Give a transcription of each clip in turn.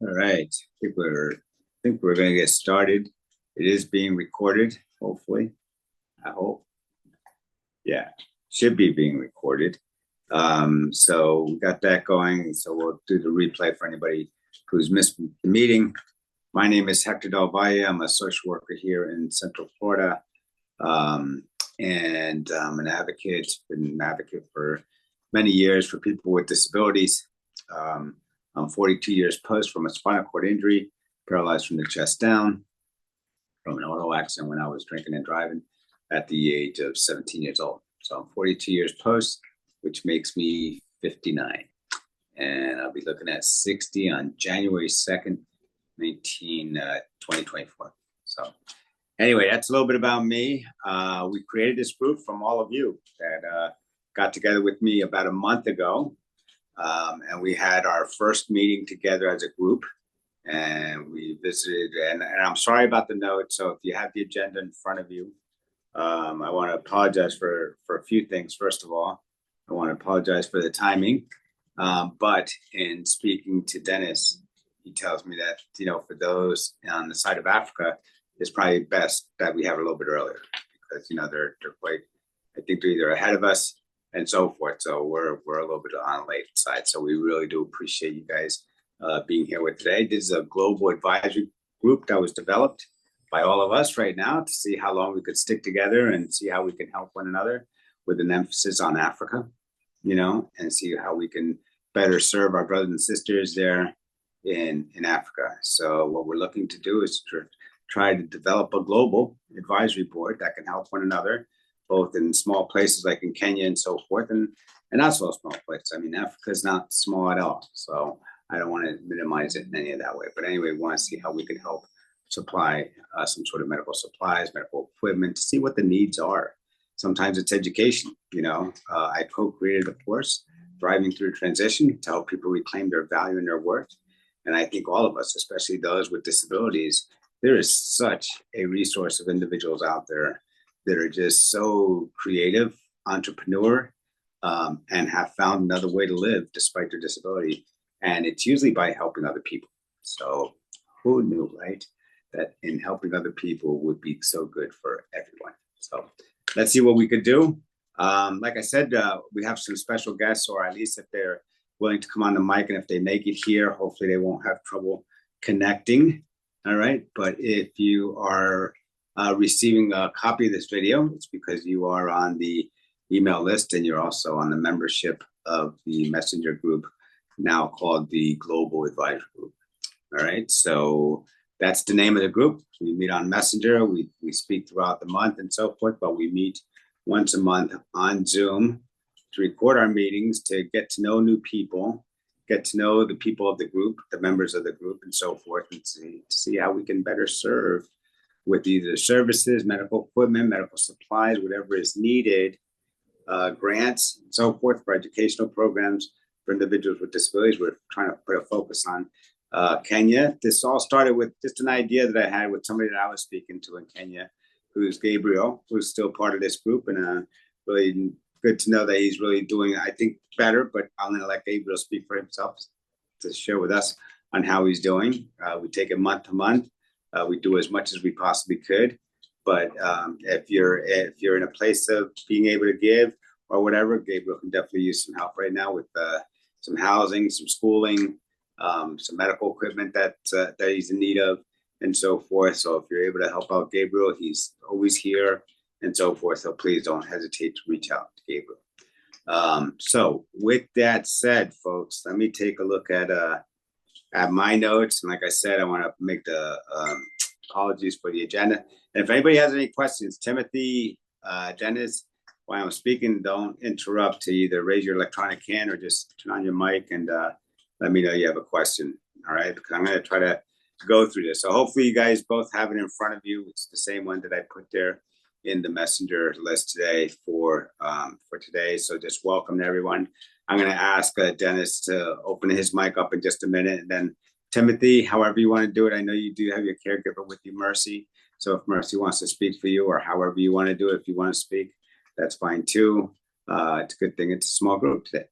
All right, I think we're going to get started. It is being recorded, hopefully. I hope. Yeah, should be being recorded. So we got that going. So we'll do the replay for anybody who's missed the meeting. My name is Hector Del Valle. I'm a social worker here in Central Florida. And I'm an advocate, been an advocate for many years for people with disabilities. I'm 42 years post from a spinal cord injury, paralyzed from the chest down, from an auto accident when I was drinking and driving at the age of 17 years old. So I'm 42 years post, which makes me 59. And I'll be looking at 60 on January 2nd, 2024. So anyway, that's a little bit about me. We created this group from all of you that got together with me about a month ago. And we had our first meeting together as a group, and we visited, and I'm sorry about the notes. So if you have the agenda in front of you, I want to apologize for a few things. First of all, I want to apologize for the timing. But in speaking to Dennis, he tells me that, you know, for those on the side of Africa, it's probably best that we have a little bit earlier because, you know, they're quite, I think they're either ahead of us and so forth. So we're a little bit on the late side. So we really do appreciate you guys being here with today. This is a global advisory group that was developed by all of us right now to see how long we could stick together and see how we can help one another with an emphasis on Africa, you know, and see how we can better serve our brothers and sisters there in Africa. So what we're looking to do is to try to develop a global advisory board that can help one another, both in small places like in Kenya and so forth, and not so small places. I mean, Africa is not small at all. So I don't want to minimize it in any of that way. But anyway, we want to see how we can help supply some sort of medical supplies, medical equipment, to see what the needs are. Sometimes it's education. You know, I co-created a course, Thriving Through Transition, to help people reclaim their value and their worth. And I think all of us, especially those with disabilities, there is such a resource of individuals out there that are just so creative, entrepreneur, and have found another way to live despite their disability. And it's usually by helping other people. So who knew, right? That in helping other people would be so good for everyone. So let's see what we could do. Like I said, we have some special guests, or at least if they're willing to come on the mic, and if they make it here, hopefully they won't have trouble connecting. All right. But if you are receiving a copy of this video, it's because you are on the email list and you're also on the membership of the messenger group now called the Global Advisory Group. All right. So that's the name of the group. We meet on Messenger. We speak throughout the month and so forth, but we meet once a month on Zoom to record our meetings, to get to know new people, get to know the people of the group, the members of the group and so forth, and see how we can better serve with either services, medical equipment, medical supplies, whatever is needed, grants and so forth for educational programs for individuals with disabilities. We're trying to put a focus on Kenya. This all started with just an idea that I had with somebody that I was speaking to in Kenya, who's Gabriel, who's still part of this group, and really good to know that he's really doing, I think, better, but I'm gonna let Gabriel speak for himself to share with us on how he's doing. We take it month to month. We do as much as we possibly could, but if you're in a place of being able to give or whatever, Gabriel can definitely use some help right now with some housing, some schooling, some medical equipment that he's in need of, and so forth. So if you're able to help out Gabriel, he's always here and so forth. So please don't hesitate to reach out to Gabriel. So with that said, folks, let me take a look at my notes. And like I said, I want to make the apologies for the agenda. And if anybody has any questions, Timothy, Dennis, while I'm speaking, don't interrupt, to either raise your electronic hand or just turn on your mic and let me know you have a question. All right, because I'm going to try to go through this. So hopefully you guys both have it in front of you. It's the same one that I put there in the messenger list today for today. So just welcome to everyone. I'm going to ask Dennis to open his mic up in just a minute, and then Timothy, however you want to do it. I know you do have your caregiver with you, Mercy. So if Mercy wants to speak for you, or however you want to do it, if you want to speak, that's fine too. It's a good thing it's a small group today,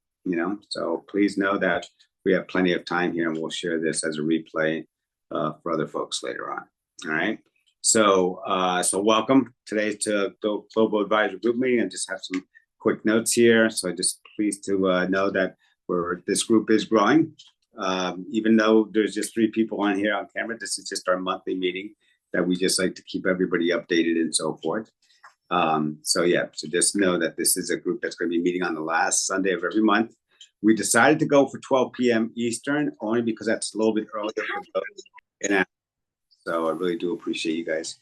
so please know that we have plenty of time here, and we'll share this as a replay for other folks later on. All right. So welcome today to the Global Advisory Group meeting. I just have some quick notes here. So just pleased to know that this group is growing. Even though there's just 3 people on here on camera, this is just our monthly meeting that we just like to keep everybody updated and so forth. So just know that this is a group that's going to be meeting on the last Sunday of every month. We decided to go for 12 p.m. Eastern only because that's a little bit earlier for those in Africa. So I really do appreciate you guys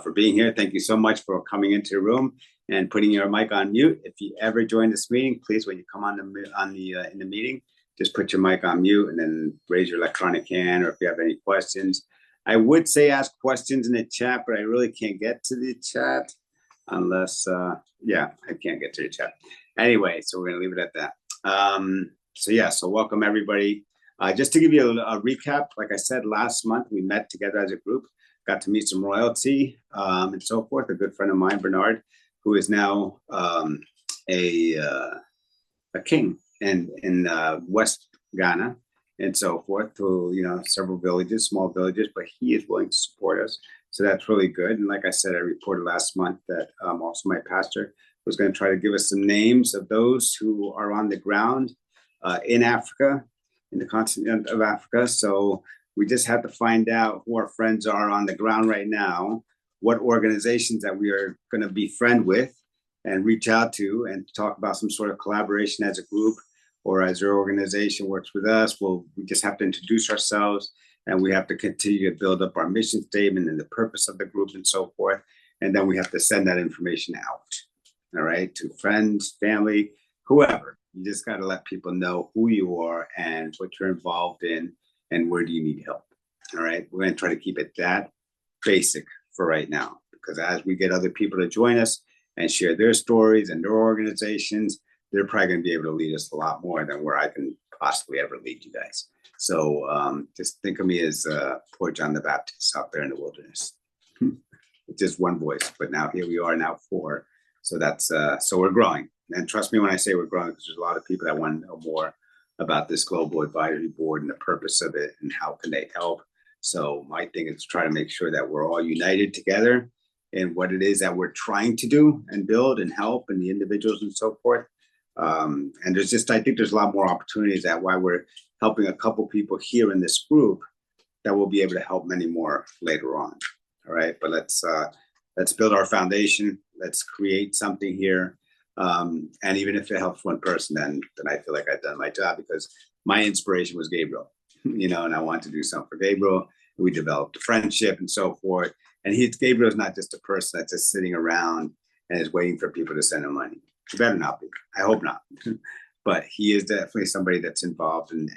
for being here. Thank you so much for coming into the room and putting your mic on mute. If you ever join this meeting, please, when you come in the meeting, just put your mic on mute and then raise your electronic hand, or if you have any questions. I would say ask questions in the chat, but I really can't get to the chat unless, I can't get to the chat. Anyway, so we're gonna leave it at that. So welcome everybody. Just to give you a recap, like I said, last month we met together as a group, got to meet some royalty and so forth. A good friend of mine, Bernard, who is now a king in West Ghana and so forth, to several villages, small villages, but he is willing to support us. So that's really good. And like I said, I reported last month that also my pastor was going to try to give us some names of those who are on the ground in Africa, in the continent of Africa. So we just have to find out who our friends are on the ground right now, what organizations that we are going to befriend with and reach out to and talk about some sort of collaboration as a group, or as their organization works with us. We just have to introduce ourselves, and we have to continue to build up our mission statement and the purpose of the group and so forth. And then we have to send that information out, all right, to friends, family, whoever. You just got to let people know who you are and what you're involved in and where do you need help, all right? We're going to try to keep it that basic for right now, because as we get other people to join us and share their stories and their organizations, they're probably going to be able to lead us a lot more than where I can possibly ever lead you guys. So just think of me as poor John the Baptist out there in the wilderness. It's just one voice, but now here we are, now 4. So that's so we're growing. And trust me when I say we're growing, because there's a lot of people that want to know more about this Global Advisory Board and the purpose of it and how can they help. So my thing is to try to make sure that we're all united together in what it is that we're trying to do and build and help, and the individuals and so forth. And I think there's a lot more opportunities that why we're helping a couple people here in this group that will be able to help many more later on. All right, but let's build our foundation. Let's create something here. And even if it helps one person, then I feel like I've done my job, because my inspiration was Gabriel, and I want to do something for Gabriel. We developed a friendship and so forth. And Gabriel's not just a person that's just sitting around and is waiting for people to send him money. He better not be. I hope not. But he is definitely somebody that's involved and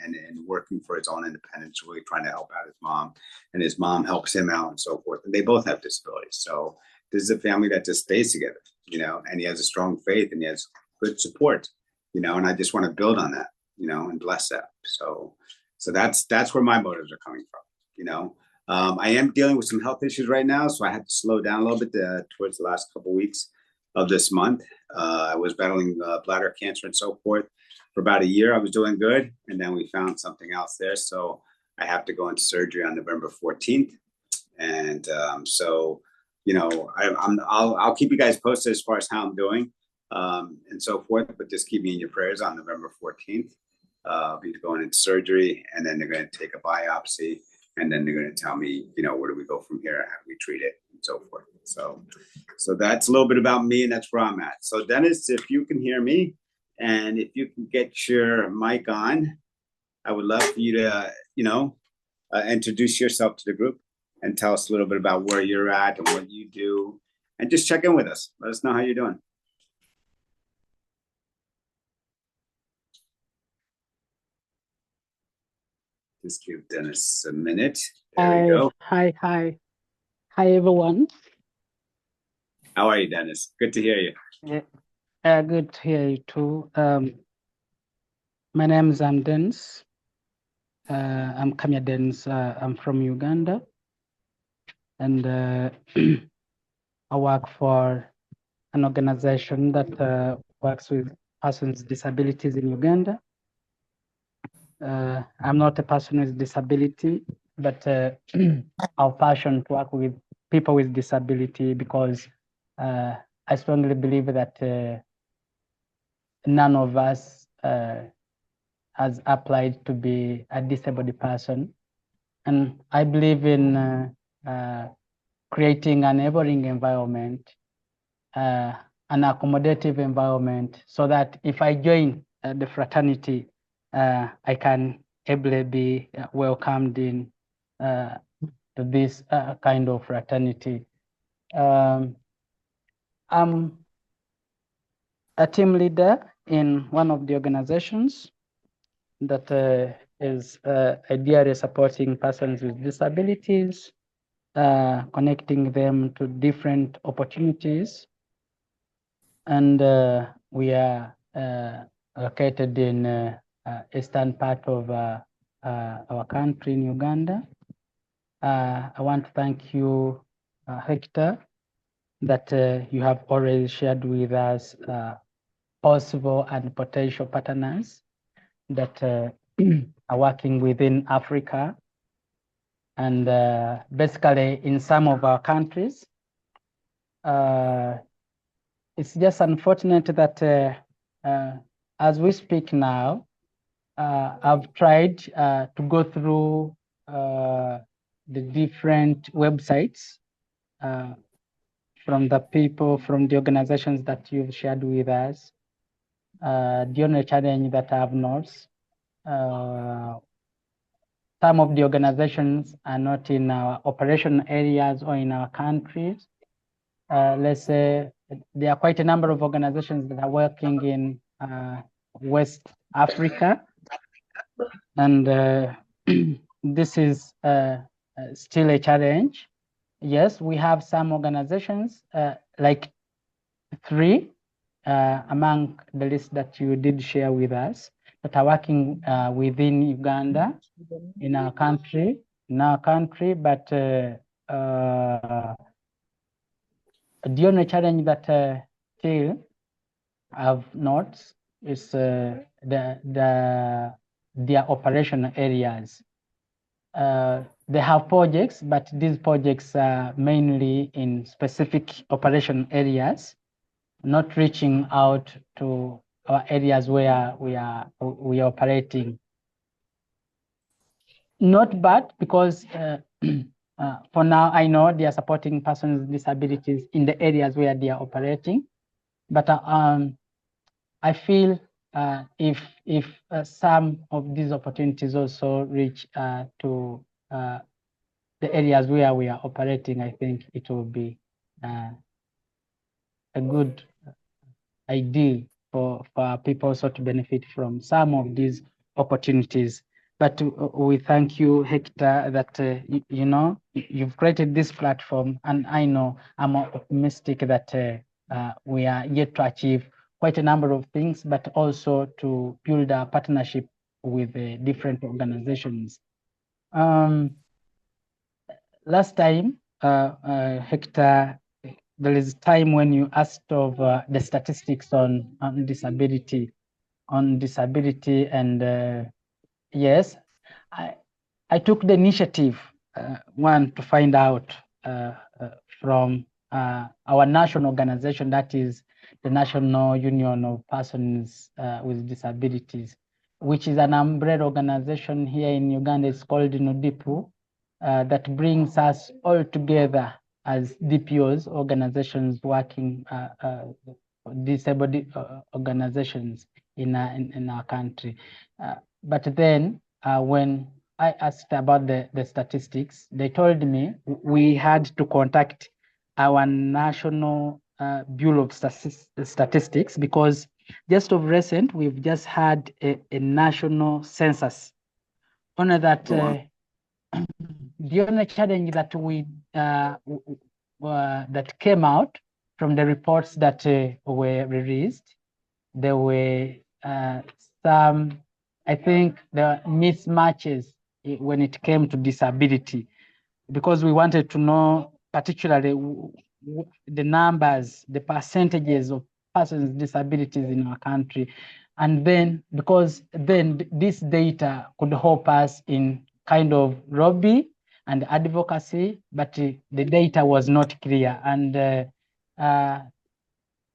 working for his own independence, really trying to help out his mom, and his mom helps him out and so forth. And they both have disabilities. So this is a family that just stays together, and he has a strong faith and he has good support, and I just want to build on that, and bless that. So that's where my motives are coming from, I am dealing with some health issues right now, so I had to slow down a little bit towards the last couple of weeks of this month. I was battling bladder cancer and so forth for about a year. I was doing good, and then we found something else there, so I have to go into surgery on November 14th. And I'll keep you guys posted as far as how I'm doing and so forth, but just keep me in your prayers. On November 14th, I'll be going into surgery, and then they're going to take a biopsy, and then they're going to tell me, where do we go from here? How do we treat it and so forth? So that's a little bit about me, and that's where I'm at. So Dennis, if you can hear me, and if you can get your mic on, I would love for you to, introduce yourself to the group and tell us a little bit about where you're at and what you do, and just check in with us. Let us know how you're doing. Just give Dennis a minute. There we go. Hi, everyone. How are you, Dennis? Good to hear you. Yeah, good to hear you too. My name is Dennis. I'm Kamya Dens. I'm from Uganda, and I work for an organization that works with persons with disabilities in Uganda. I'm not a person with disability, but our passion to work with people with disability, because I strongly believe that none of us has applied to be a disabled person. And I believe in creating an enabling environment, an accommodative environment, so that if I join the fraternity, I can ably be welcomed in to this kind of fraternity. I'm a team leader in one of the organizations that is ideally supporting persons with disabilities, connecting them to different opportunities. And we are located in eastern part of our country in Uganda. I want to thank you, Hector, that you have already shared with us possible and potential partners that are working within Africa and basically in some of our countries. It's just unfortunate that as we speak now, I've tried to go through the different websites from the people, from the organizations that you've shared with us. The only challenge that I've noticed, some of the organizations are not in our operation areas or in our countries. Let's say there are quite a number of organizations that are working in West Africa, and this is still a challenge. Yes, we have some organizations, like 3 among the list that you did share with us, that are working within Uganda, in our country, but the only challenge that still have not is their operation areas. They have projects, but these projects are mainly in specific operation areas, not reaching out to our areas where we are operating. Not bad, because for now I know they are supporting persons with disabilities in the areas where they are operating, but I feel if some of these opportunities also reach to the areas where we are operating, I think it will be a good idea for people also to benefit from some of these opportunities. But we thank you, Hector, that you know, you've created this platform, and I know I'm optimistic that we are yet to achieve quite a number of things, but also to build a partnership with different organizations. Last time, Hector, there is time when you asked of the statistics on disability, and yes, I took the initiative, one, to find out from our national organization, that is the National Union of Persons with Disabilities, which is an umbrella organization here in Uganda. It's called NUDIPU, that brings us all together as DPOs, organizations working, disabled organizations in our country. But then when I asked about the statistics, they told me we had to contact our National Bureau of Statistics, because just of recent, we've just had a national census. Only that the only challenge that we that came out from the reports that were released, there were some I think there are mismatches when it came to disability, because we wanted to know particularly the numbers, the percentages of persons with disabilities in our country. And then, because then this data could help us in kind of lobby and advocacy, but the data was not clear. And the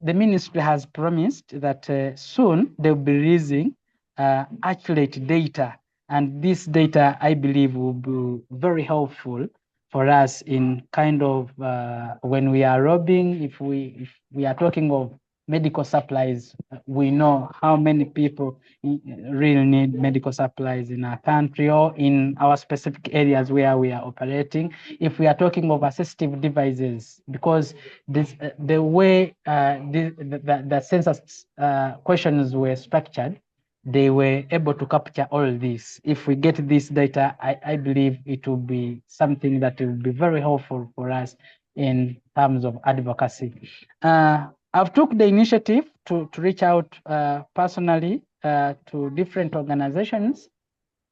ministry has promised that soon they'll be releasing accurate data. And this data, I believe, will be very helpful for us in kind of when we are lobbying, if we are talking of medical supplies, we know how many people really need medical supplies in our country or in our specific areas where we are operating. If we are talking of assistive devices, because this the way the census questions were structured, they were able to capture all this. If we get this data, I believe it will be something that will be very helpful for us in terms of advocacy. I've took the initiative to reach out personally to different organizations,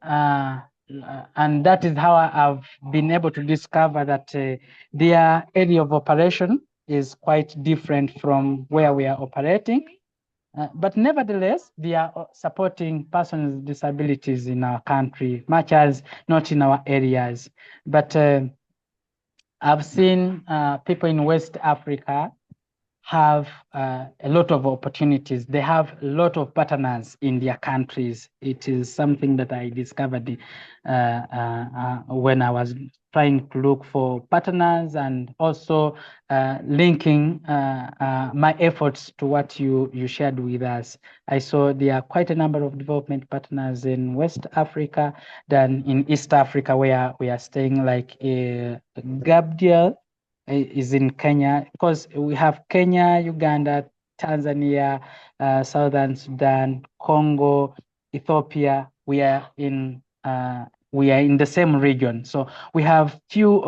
and that is how I've been able to discover that their area of operation is quite different from where we are operating. But nevertheless, they are supporting persons with disabilities in our country, much as not in our areas. But I've seen people in West Africa have a lot of opportunities. They have a lot of partners in their countries. It is something that I discovered when I was trying to look for partners, and also linking my efforts to what you shared with us. I saw there are quite a number of development partners in West Africa than in East Africa, where we are staying, like Gabriel is in Kenya, because we have Kenya, Uganda, Tanzania, Southern Sudan, Congo, Ethiopia. We are in the same region, so we have few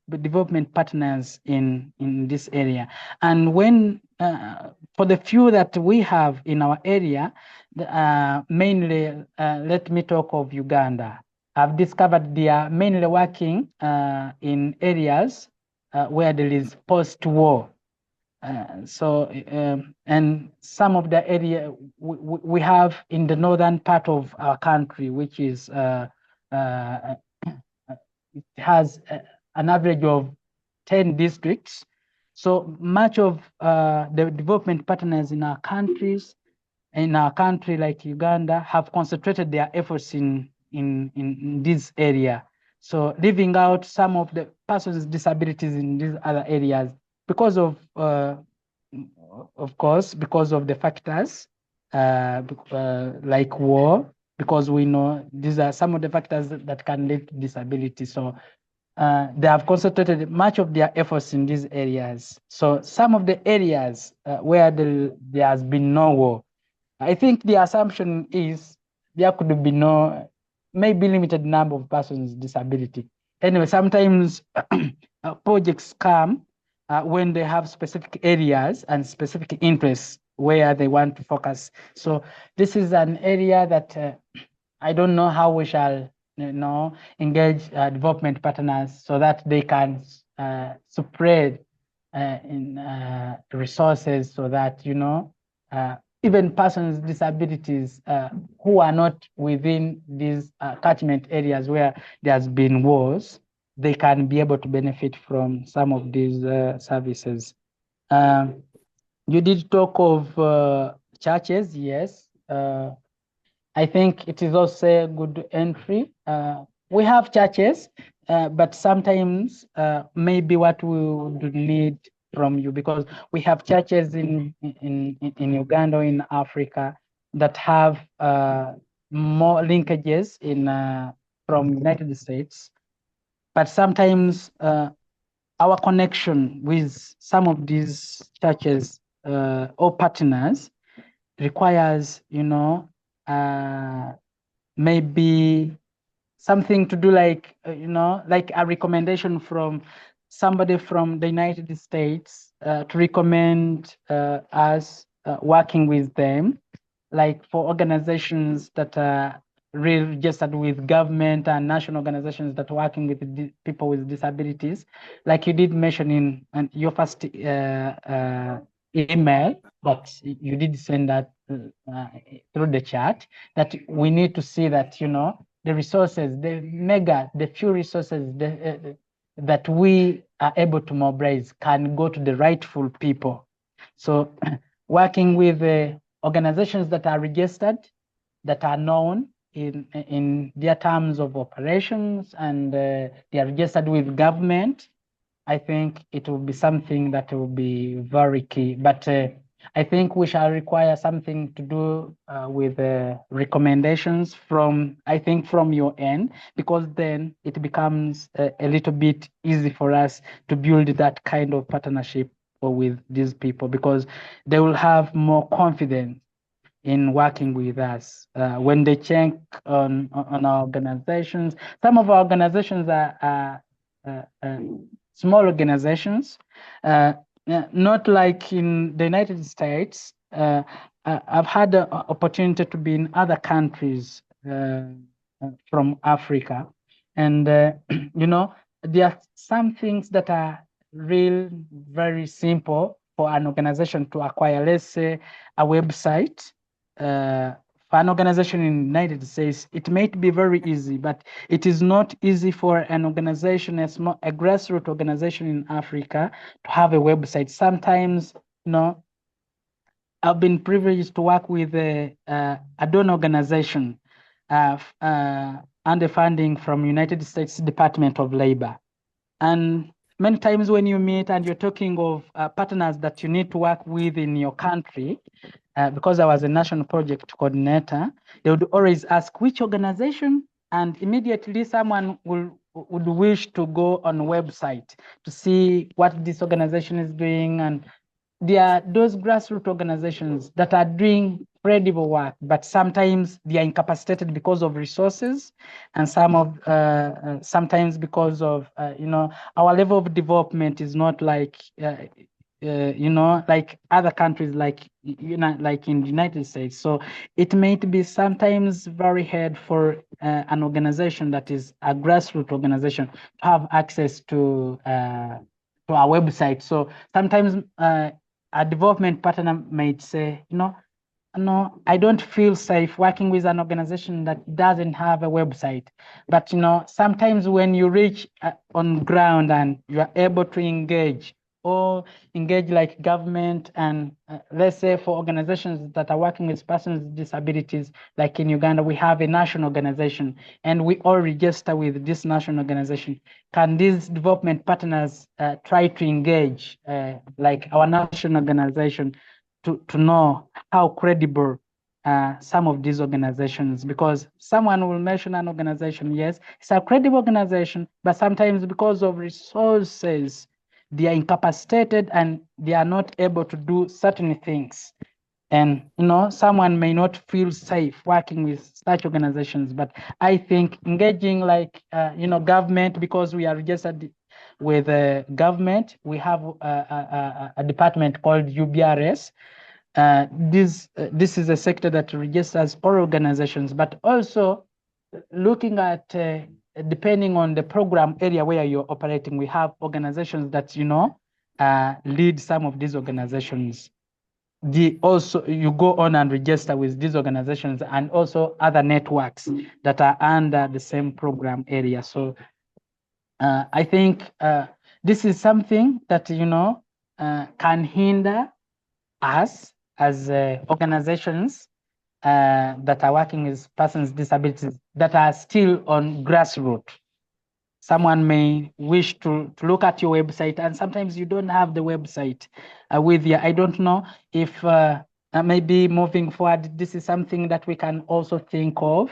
development partners in this area. And when for the few that we have in our area, mainly let me talk of Uganda. I've discovered they are mainly working in areas where there is post-war. And some of the area we have in the northern part of our country, which is it has an average of 10 districts. So much of the development partners in our countries, like Uganda, have concentrated their efforts in this area. So leaving out some of the persons with disabilities in these other areas because of course, because of the factors like war, because we know these are some of the factors that can lead to disability. So they have concentrated much of their efforts in these areas. So some of the areas where there has been no war, I think the assumption is there could be maybe limited number of persons with disability. Anyway, sometimes projects come when they have specific areas and specific interests where they want to focus. So this is an area that I don't know how we shall engage development partners so that they can spread in resources, so that even persons with disabilities who are not within these catchment areas where there's been wars, they can be able to benefit from some of these services. You did talk of churches, yes. I think it is also a good entry. We have churches, but sometimes maybe what we would need from you, because we have churches in Uganda, in Africa, that have more linkages from United States, but sometimes our connection with some of these churches or partners requires, maybe something to do, like like a recommendation from somebody from the United States to recommend us working with them, like for organizations that are registered with government and national organizations that are working with people with disabilities. Like you did mention in your first email, but you did send that through the chat, that we need to see that, you know, the resources, the few resources that we are able to mobilize can go to the rightful people. So working with organizations that are registered, that are known in their terms of operations, and they are registered with government, I think it will be something that will be very key. But I think we shall require something to do with recommendations from, I think, from your end, because then it becomes a little bit easy for us to build that kind of partnership with these people, because they will have more confidence in working with us. When they check on our organizations, some of our organizations are small organizations, not like in the United States. I've had the opportunity to be in other countries from Africa, and you know, there are some things that are real very simple for an organization to acquire. Let's say a website. For an organization in the United States, it might be very easy, but it is not easy for an organization, a grassroots organization in Africa, to have a website. Sometimes, you know, I've been privileged to work with a donor organization under funding from United States Department of Labor. And many times when you meet and you're talking of partners that you need to work with in your country, because I was a national project coordinator, they would always ask which organization, and immediately someone would wish to go on a website to see what this organization is doing. And there are those grassroots organizations that are doing incredible work, but sometimes they are incapacitated because of resources, and sometimes because of you know, our level of development is not like you know, like other countries, like, you know, like in the United States. So it may be sometimes very hard for an organization that is a grassroots organization to have access to our website. So sometimes a development partner might say, you know, no, I don't feel safe working with an organization that doesn't have a website. But, you know, sometimes when you reach on ground and you are able to engage like government, and let's say for organizations that are working with persons with disabilities, like in Uganda, we have a national organization and we all register with this national organization. Can these development partners try to engage like our national organization to know how credible some of these organizations, because someone will mention an organization, yes, it's a credible organization, but sometimes because of resources, they are incapacitated and they are not able to do certain things. And, you know, someone may not feel safe working with such organizations. But I think engaging like, you know, government, because we are registered with government, we have a department called UBRS. This is a sector that registers all organizations, but also looking at depending on the program area where you're operating, we have organizations that, you know, lead some of these organizations. You go on and register with these organizations, and also other networks that are under the same program area. So I think this is something that, you know, can hinder us as organizations that are working with persons with disabilities that are still on grassroots. Someone may wish to look at your website, and sometimes you don't have the website with you. I don't know if maybe moving forward, this is something that we can also think of.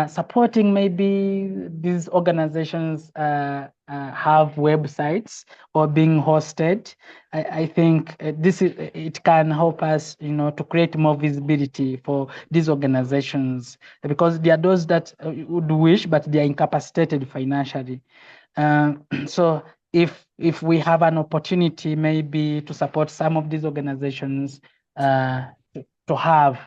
Supporting maybe these organizations have websites or being hosted. I think it can help us, you know, to create more visibility for these organizations, because there are those that would wish, but they are incapacitated financially. So if we have an opportunity maybe to support some of these organizations to have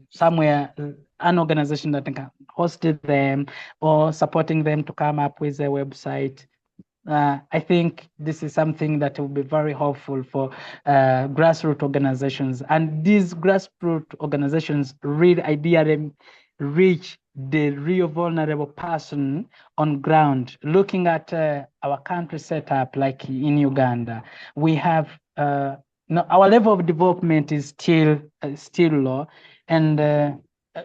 somewhere an organization that can host them or supporting them to come up with a website. I think this is something that will be very helpful for grassroots organizations. And these grassroots organizations really ideally reach the real vulnerable person on ground. Looking at our country setup, like in Uganda, we have our level of development is still low, and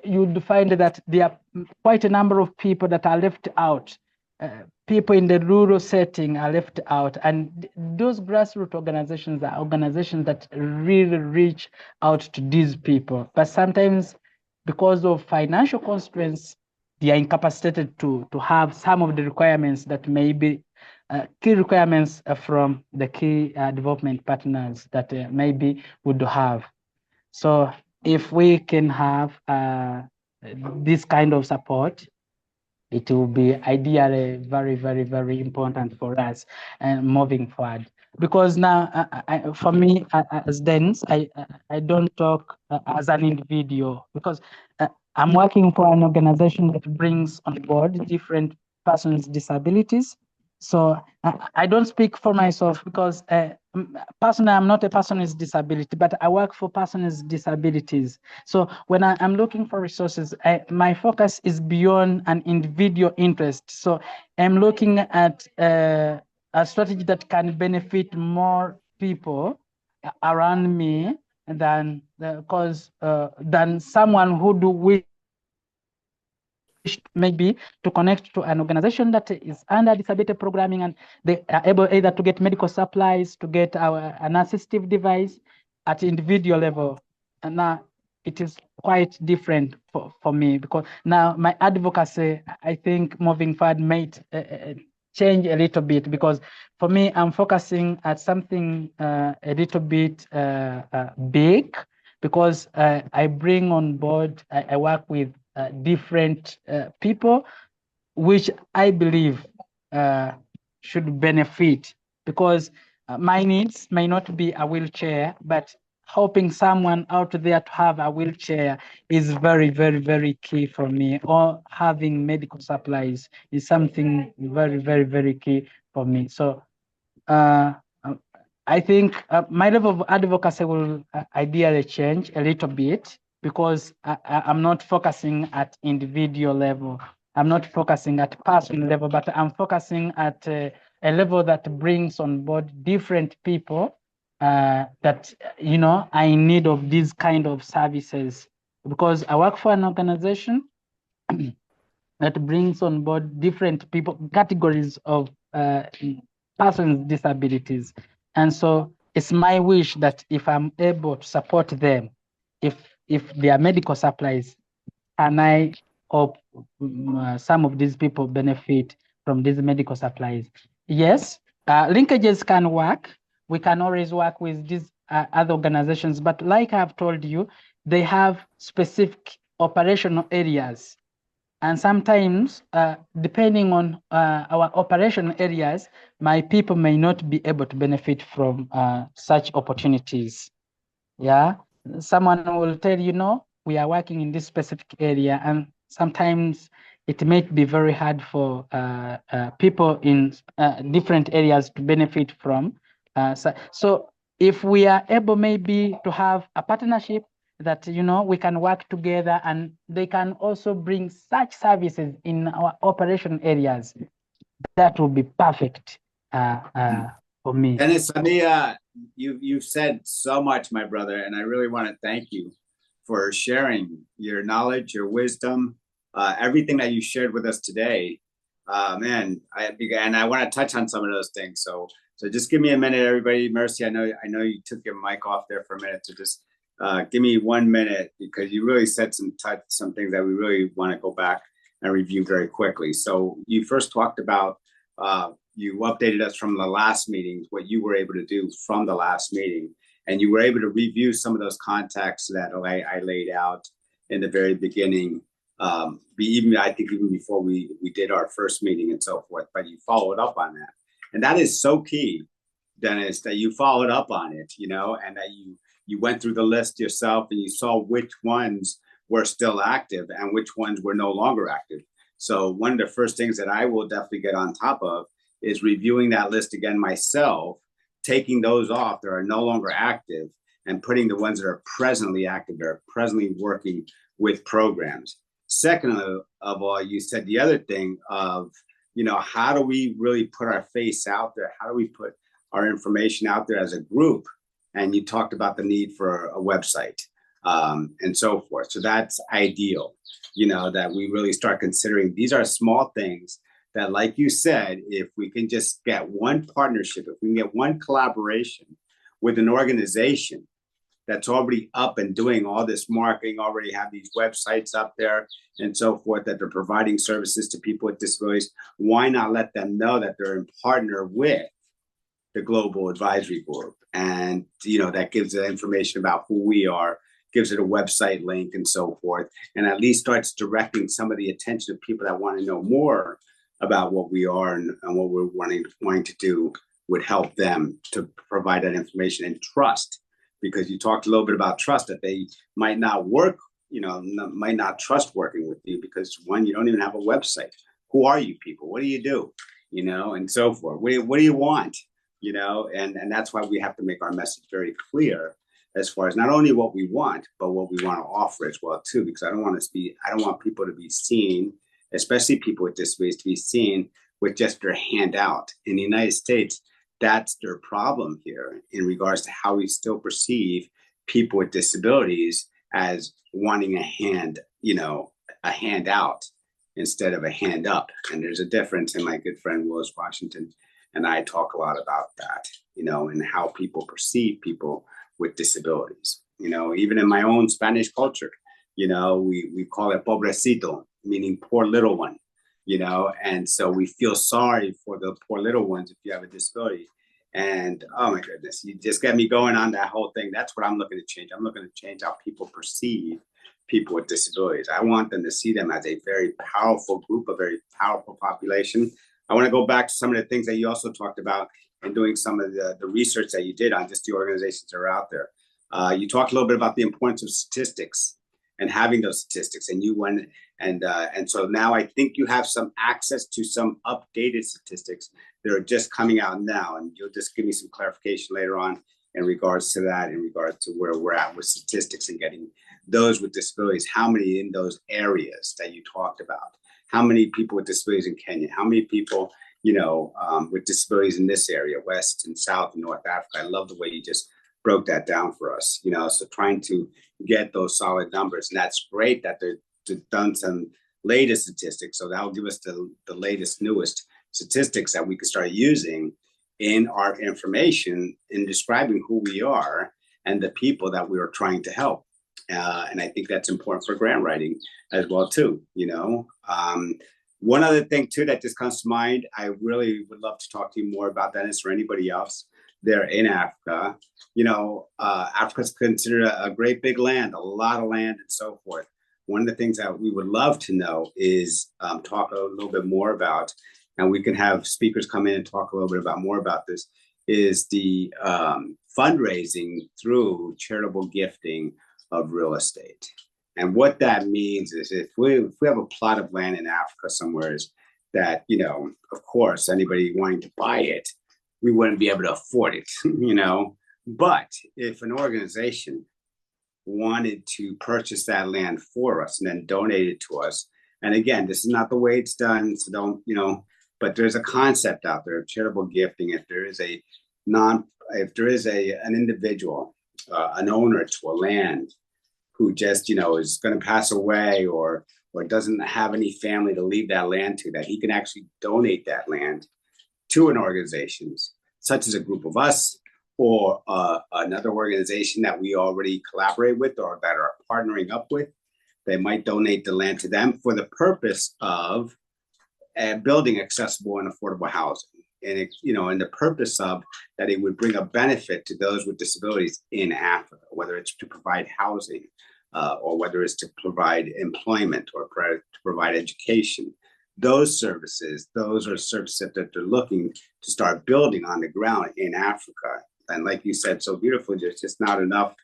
you'd find that there are quite a number of people that are left out. People in the rural setting are left out, and those grassroots organizations are organizations that really reach out to these people. But sometimes, because of financial constraints, they are incapacitated to have some of the requirements that may be key requirements from the key development partners that maybe would have. So if we can have this kind of support, it will be ideally very, very, very important for us and moving forward. Because now, for me, as Dennis, I don't talk as an individual, because I'm working for an organization that brings on board different persons' disabilities. So I don't speak for myself, because personally, I'm not a person with disability, but I work for persons with disabilities. So when I'm looking for resources, my focus is beyond an individual interest. So I'm looking at a strategy that can benefit more people around me than someone who do wish maybe to connect to an organization that is under disability programming, and they are able either to get medical supplies, to get an assistive device at individual level. And now it is quite different for me, because now my advocacy, I think moving forward, might change a little bit, because for me, I'm focusing at something a little bit big, because I bring on board, I work with different people, which I believe should benefit, because my needs may not be a wheelchair, but helping someone out there to have a wheelchair is very, very, very key for me. Or having medical supplies is something very, very, very key for me. So I think my level of advocacy will ideally change a little bit, because I'm not focusing at individual level. I'm not focusing at personal level, but I'm focusing at a level that brings on board different people that, are in need of these kind of services. Because I work for an organization that brings on board different people, categories of persons with disabilities. And so it's my wish that if I'm able to support them, if their medical supplies, and I hope some of these people benefit from these medical supplies. Yes, linkages can work. We can always work with these other organizations, but like I've told you, they have specific operational areas. And sometimes, depending on our operation areas, my people may not be able to benefit from such opportunities. Yeah, someone will tell you, no, we are working in this specific area, and sometimes it may be very hard for people in different areas to benefit from. So if we are able maybe to have a partnership that, we can work together, and they can also bring such services in our operation areas, that will be perfect for me. Dennis, let me, you've said so much, my brother, and I really want to thank you for sharing your knowledge, your wisdom, everything that you shared with us today. Man, I want to touch on some of those things. So just give me a minute, everybody. Mercy, I know you took your mic off there for a minute, so just give me 1 minute, because you really said some things that we really want to go back and review very quickly. So you first talked about, you updated us from the last meetings, what you were able to do from the last meeting, and you were able to review some of those contacts that I laid out in the very beginning. I think even before we did our first meeting and so forth, but you followed up on that. And that is so key, Dennis, that you followed up on it, and that you went through the list yourself, and you saw which ones were still active and which ones were no longer active. So one of the first things that I will definitely get on top of is reviewing that list again myself, taking those off that are no longer active and putting the ones that are presently active, that are presently working with programs. Second of all, you said the other thing of, how do we really put our face out there? How do we put our information out there as a group? And you talked about the need for a website and so forth. So that's ideal, that we really start considering. These are small things that, like you said, if we can just get one partnership, if we can get one collaboration with an organization that's already up and doing all this marketing, already have these websites up there and so forth, that they're providing services to people with disabilities, why not let them know that they're in partner with the Global Advisory Group? And, that gives the information about who we are, gives it a website link and so forth, and at least starts directing some of the attention of people that want to know more about what we are and what we're wanting to do would help them to provide that information and trust. Because you talked a little bit about trust, that they might not work, might not trust working with you because, one, you don't even have a website. Who are you people? What do you do? And so forth. What do you want? And that's why we have to make our message very clear as far as not only what we want, but what we want to offer as well too. Because I don't want people to be seen, especially people with disabilities, to be seen with just their hand out. In the United States, that's their problem here in regards to how we still perceive people with disabilities as wanting a hand, a hand out instead of a hand up. And there's a difference, and my good friend Willis Washington and I talk a lot about that, and how people perceive people with disabilities. Even in my own Spanish culture, we call it pobrecito, meaning poor little one. And so we feel sorry for the poor little ones if you have a disability. And oh my goodness, you just get me going on that whole thing. That's what I'm looking to change. I'm looking to change how people perceive people with disabilities. I want them to see them as a very powerful group, a very powerful population. I want to go back to some of the things that you also talked about and doing some of the research that you did on just the organizations that are out there. You talked a little bit about the importance of statistics and having those statistics, and you went and so now I think you have some access to some updated statistics that are just coming out now, and you'll just give me some clarification later on in regards to that, in regards to where we're at with statistics and getting those with disabilities. How many in those areas that you talked about? How many people with disabilities in Kenya? How many people, with disabilities in this area, West and South and North Africa? I love the way you just broke that down for us, so trying to get those solid numbers. And that's great that they've done some latest statistics. So that'll give us the latest, newest statistics that we can start using in our information in describing who we are and the people that we are trying to help. And I think that's important for grant writing as well too. One other thing too that just comes to mind, I really would love to talk to you more about that. Is for anybody else there in Africa. Africa's considered a great big land, a lot of land and so forth. One of the things that we would love to know is talk a little bit more about, and we can have speakers come in and talk a little bit more about this, is the fundraising through charitable gifting of real estate. And what that means is if we have a plot of land in Africa somewhere that, of course, anybody wanting to buy it, we wouldn't be able to afford it, But if an organization wanted to purchase that land for us and then donate it to us, and again, this is not the way it's done, so don't, but there's a concept out there of charitable gifting. If there is an individual, an owner to a land who just, is going to pass away or doesn't have any family to leave that land to, that he can actually donate that land to an organization, such as a group of us or another organization that we already collaborate with or that are partnering up with. They might donate the land to them for the purpose of building accessible and affordable housing. And and the purpose of that it would bring a benefit to those with disabilities in Africa, whether it's to provide housing or whether it's to provide employment or to provide education. Those services, those are services that they're looking to start building on the ground in Africa. And like you said so beautifully, there's just not enough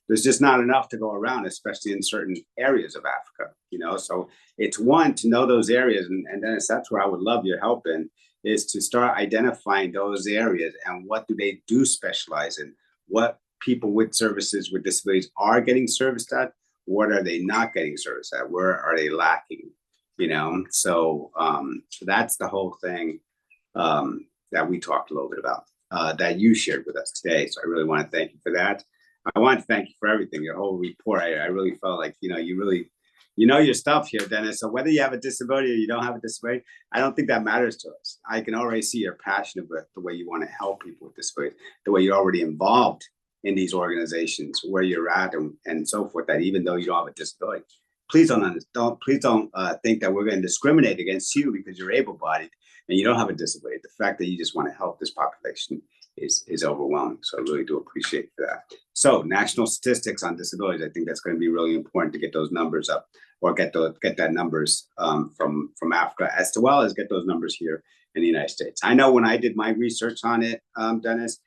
there's just not enough to go around, especially in certain areas of Africa, you know. So it's one to know those areas, and Dennis, that's where I would love your help in, is to start identifying those areas and what do they do specialize in, what people with services with disabilities are getting serviced at, what are they not getting serviced at, where are they lacking, you know. So so that's the whole thing that we talked a little bit about, that you shared with us today. So I really want to thank you for that. I want to thank you for everything, your whole report. I really felt like, you know, you really, you know your stuff here, Dennis. So whether you have a disability or you don't have a disability, I don't think that matters to us. I can already see you're passionate about the way you want to help people with disabilities, the way you're already involved in these organizations, where you're at, and so forth, that even though you don't have a disability, please don't think that we're going to discriminate against you because you're able-bodied and you don't have a disability. The fact that you just want to help this population is overwhelming. So I really do appreciate that. So national statistics on disabilities, I think that's going to be really important to get those numbers up, or get that numbers from Africa, as well as get those numbers here in the United States. I know when I did my research on it, Dennis,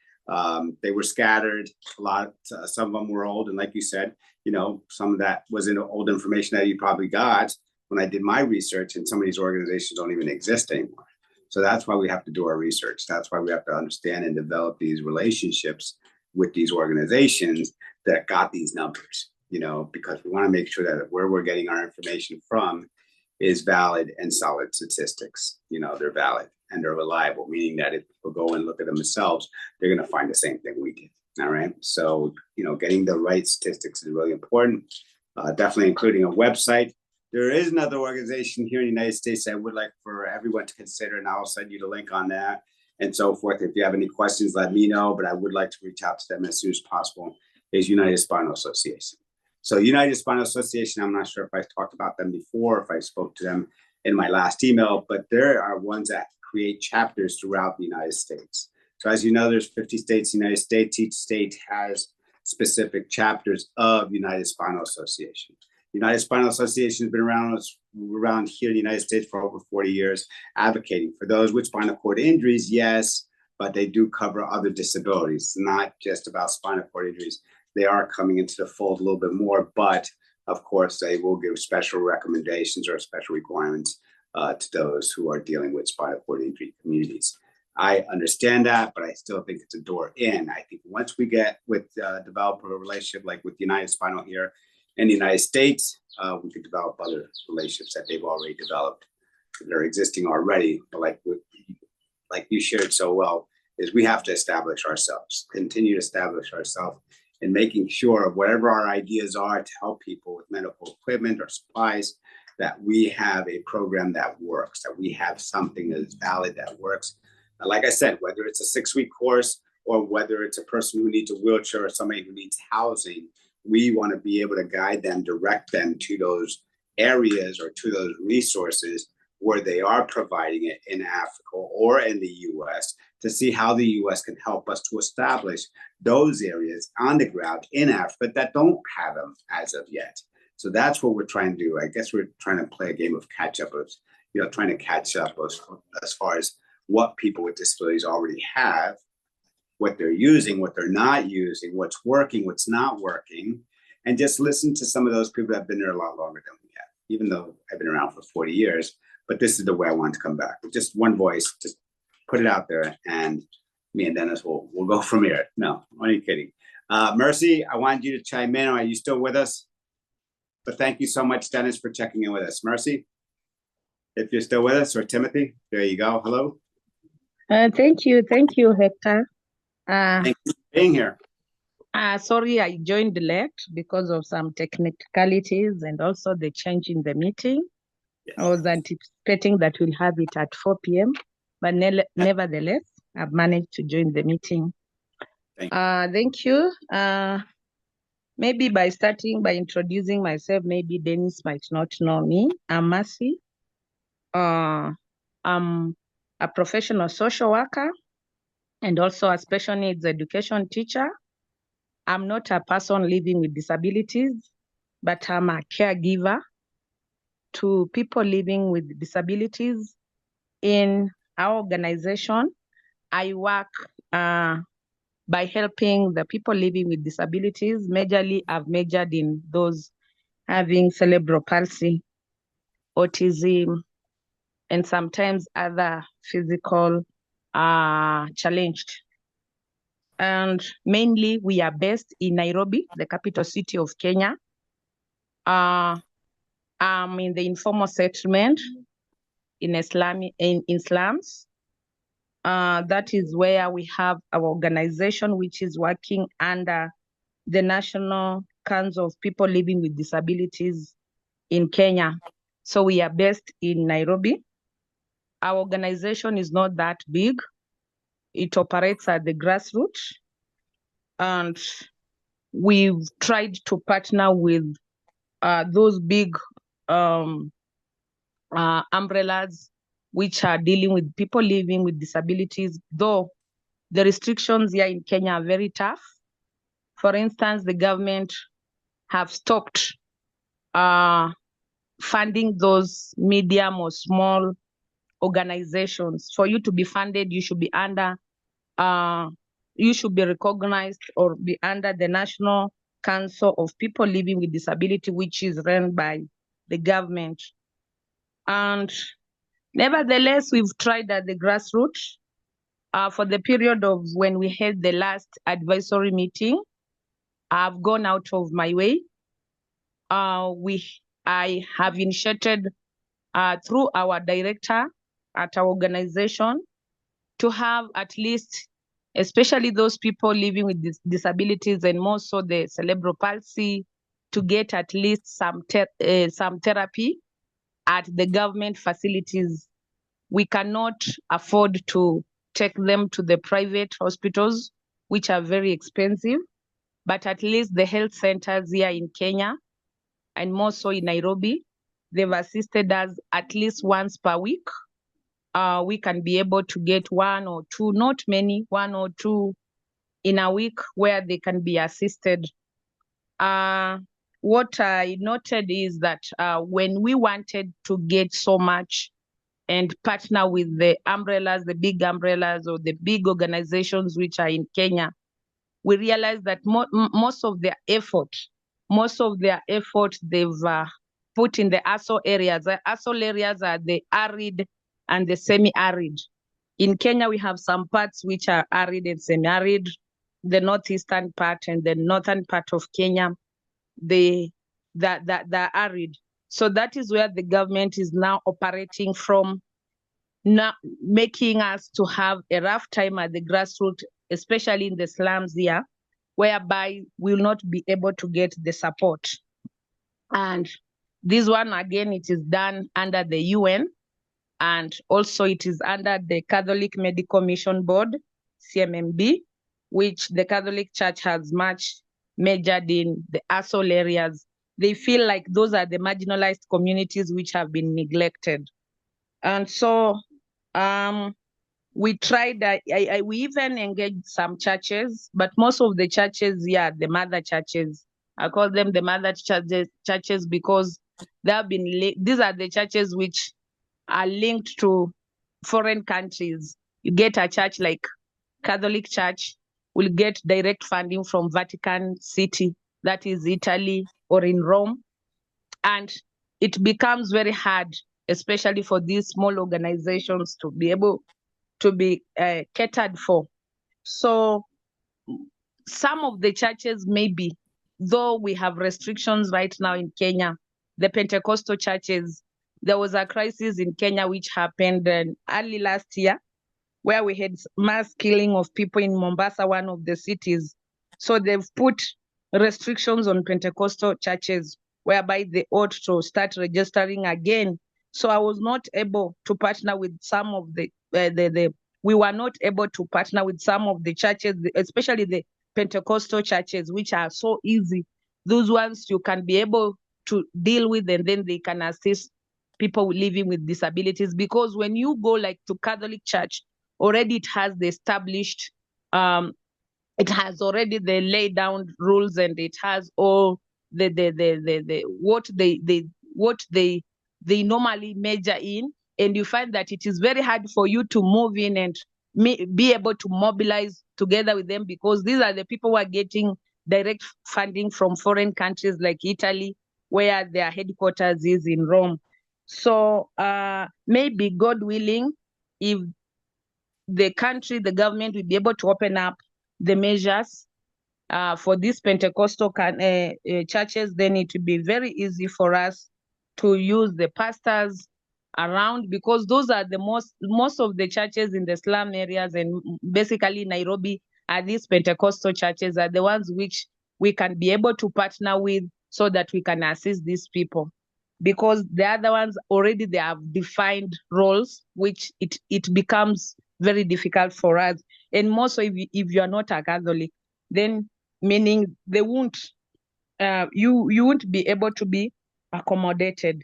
they were scattered a lot. Some of them were old, and like you said, you know, some of that was in old information that you probably got when I did my research, and some of these organizations don't even exist anymore. So that's why we have to do our research. That's why we have to understand and develop these relationships with these organizations that got these numbers, you know, because we want to make sure that where we're getting our information from is valid and solid statistics. You know, they're valid and they're reliable, meaning that if people go and look at them themselves, they're going to find the same thing we did. All right. So, you know, getting the right statistics is really important. Definitely including a website. There is another organization here in the United States I would like for everyone to consider, and I'll send you the link on that and so forth. If you have any questions, let me know, but I would like to reach out to them as soon as possible, is United Spinal Association. So United Spinal Association, I'm not sure if I talked about them before, if I spoke to them in my last email, but there are ones that create chapters throughout the United States. So as you know, there's 50 states in the United States. Each state has specific chapters of United Spinal Association. United Spinal Association has been around here in the United States for over 40 years, advocating for those with spinal cord injuries, yes, but they do cover other disabilities. It's not just about spinal cord injuries. They are coming into the fold a little bit more, but of course, they will give special recommendations or special requirements to those who are dealing with spinal cord injury communities. I understand that, but I still think it's a door in. I think once we develop a relationship like with United Spinal here in the United States, we could develop other relationships that they've already developed that are existing already. But like you shared so well, is we have to establish ourselves, continue to establish ourselves in making sure whatever our ideas are to help people with medical equipment or supplies, that we have a program that works, that we have something that is valid, that works. Like I said, whether it's a 6-week course or whether it's a person who needs a wheelchair or somebody who needs housing, we want to be able to guide them, direct them to those areas or to those resources where they are providing it in Africa or in the US, to see how the US can help us to establish those areas on the ground in Africa that don't have them as of yet. So that's what we're trying to do. I guess we're trying to play a game of catch up, of, you know, trying to catch up as far as what people with disabilities already have, what they're using, what they're not using, what's working, what's not working, and just listen to some of those people that have been there a lot longer than we have, even though I've been around for 40 years. But this is the way I want to come back. Just one voice, just put it out there, and me and Dennis will go from here. No, I'm only kidding. Mercy, I wanted you to chime in. Are you still with us? But thank you so much, Dennis, for checking in with us. Mercy, if you're still with us, or Timothy, there you go. Hello. Thank you, Hector. Thank you for being here. Sorry, I joined late because of some technicalities and also the change in the meeting. Yes. I was anticipating that we'll have it at 4 p.m., but nevertheless, I've managed to join the meeting. Thank you. Maybe by introducing myself, maybe Dennis might not know me. I'm Mercy. I'm a professional social worker and also a special needs education teacher. I'm not a person living with disabilities, but I'm a caregiver to people living with disabilities. In our organization, I work by helping the people living with disabilities. Majorly, I've majored in those having cerebral palsy, autism, and sometimes other physical challenged. And mainly we are based in Nairobi, the capital city of Kenya. I'm in the informal settlement in slums. That is where we have our organization, which is working under the National Council of People Living with Disabilities in Kenya. So we are based in Nairobi. Our organization is not that big. It operates at the grassroots, and we've tried to partner with those big umbrellas which are dealing with people living with disabilities, though the restrictions here in Kenya are very tough. For instance, the government have stopped funding those medium or small organizations. For you to be funded, you should be under, you should be recognized or be under the National Council of People Living with Disability, which is run by the government. And nevertheless, we've tried at the grassroots for the period of when we had the last advisory meeting. I've gone out of my way. I have initiated through our director at our organization to have at least, especially those people living with disabilities and more so the cerebral palsy, to get at least some therapy at the government facilities. We cannot afford to take them to the private hospitals, which are very expensive, but at least the health centers here in Kenya and more so in Nairobi, they've assisted us at least once per week. We can be able to get one or two, not many, one or two in a week where they can be assisted. What I noted is that when we wanted to get so much and partner with the umbrellas, the big umbrellas or the big organizations which are in Kenya, we realized that most of their effort they've put in the ASO areas. The ASO areas are the arid and the semi-arid. In Kenya, we have some parts which are arid and semi-arid, the northeastern part and the northern part of Kenya, the arid. So that is where the government is now operating from, now making us to have a rough time at the grassroots, especially in the slums here, whereby we will not be able to get the support. And this one, again, it is done under the UN, and also it is under the Catholic Medical Mission Board, CMMB, which the Catholic Church has much majored in the ASOL areas. They feel like those are the marginalized communities which have been neglected. And so we tried, we even engaged some churches, but most of the churches, yeah, the mother churches, I call them the mother churches because they have been, these are the churches which are linked to foreign countries. You get a church like Catholic Church will get direct funding from Vatican City, that is Italy, or in Rome. And it becomes very hard, especially for these small organizations, to be able to be catered for. So some of the churches, maybe, though we have restrictions right now in Kenya, the Pentecostal churches, there was a crisis in Kenya which happened early last year, where we had mass killing of people in Mombasa, one of the cities. So they've put restrictions on Pentecostal churches, whereby they ought to start registering again. So I was not able to partner with some of we were not able to partner with some of the churches, especially the Pentecostal churches, which are so easy. Those ones you can be able to deal with, and then they can assist people living with disabilities. Because when you go like to Catholic Church, already it has the established, it has already the laid down rules, and it has all what they normally major in, and you find that it is very hard for you to move in and be able to mobilize together with them, because these are the people who are getting direct funding from foreign countries like Italy, where their headquarters is in Rome. So maybe, God willing, if the country, the government will be able to open up the measures for these Pentecostal churches, then it will be very easy for us to use the pastors around, because those are the most of the churches in the slum areas, and basically Nairobi are these Pentecostal churches are the ones which we can be able to partner with, so that we can assist these people, because the other ones already, they have defined roles, which it becomes very difficult for us. And more so if you are not a Catholic, then meaning they won't you won't be able to be accommodated.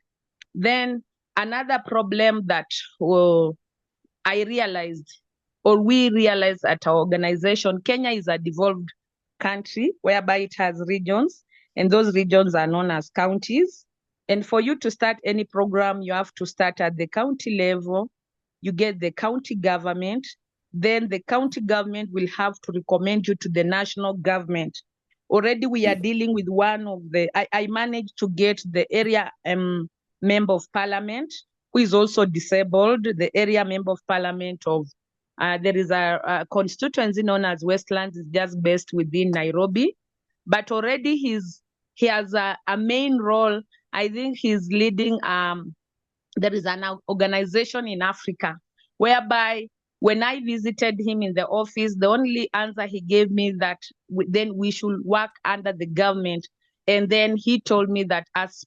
Then another problem that I realized, or we realized at our organization, Kenya is a devolved country whereby it has regions, and those regions are known as counties. And for you to start any program, you have to start at the county level. You get the county government, then the county government will have to recommend you to the national government. Already we are dealing with one of the, I managed to get the area member of parliament, who is also disabled, the area member of parliament of, there is a constituency known as Westlands, is just based within Nairobi, but already he has a main role. I think he's leading, there is an organization in Africa, whereby when I visited him in the office, the only answer he gave me that then we should work under the government. And then he told me that as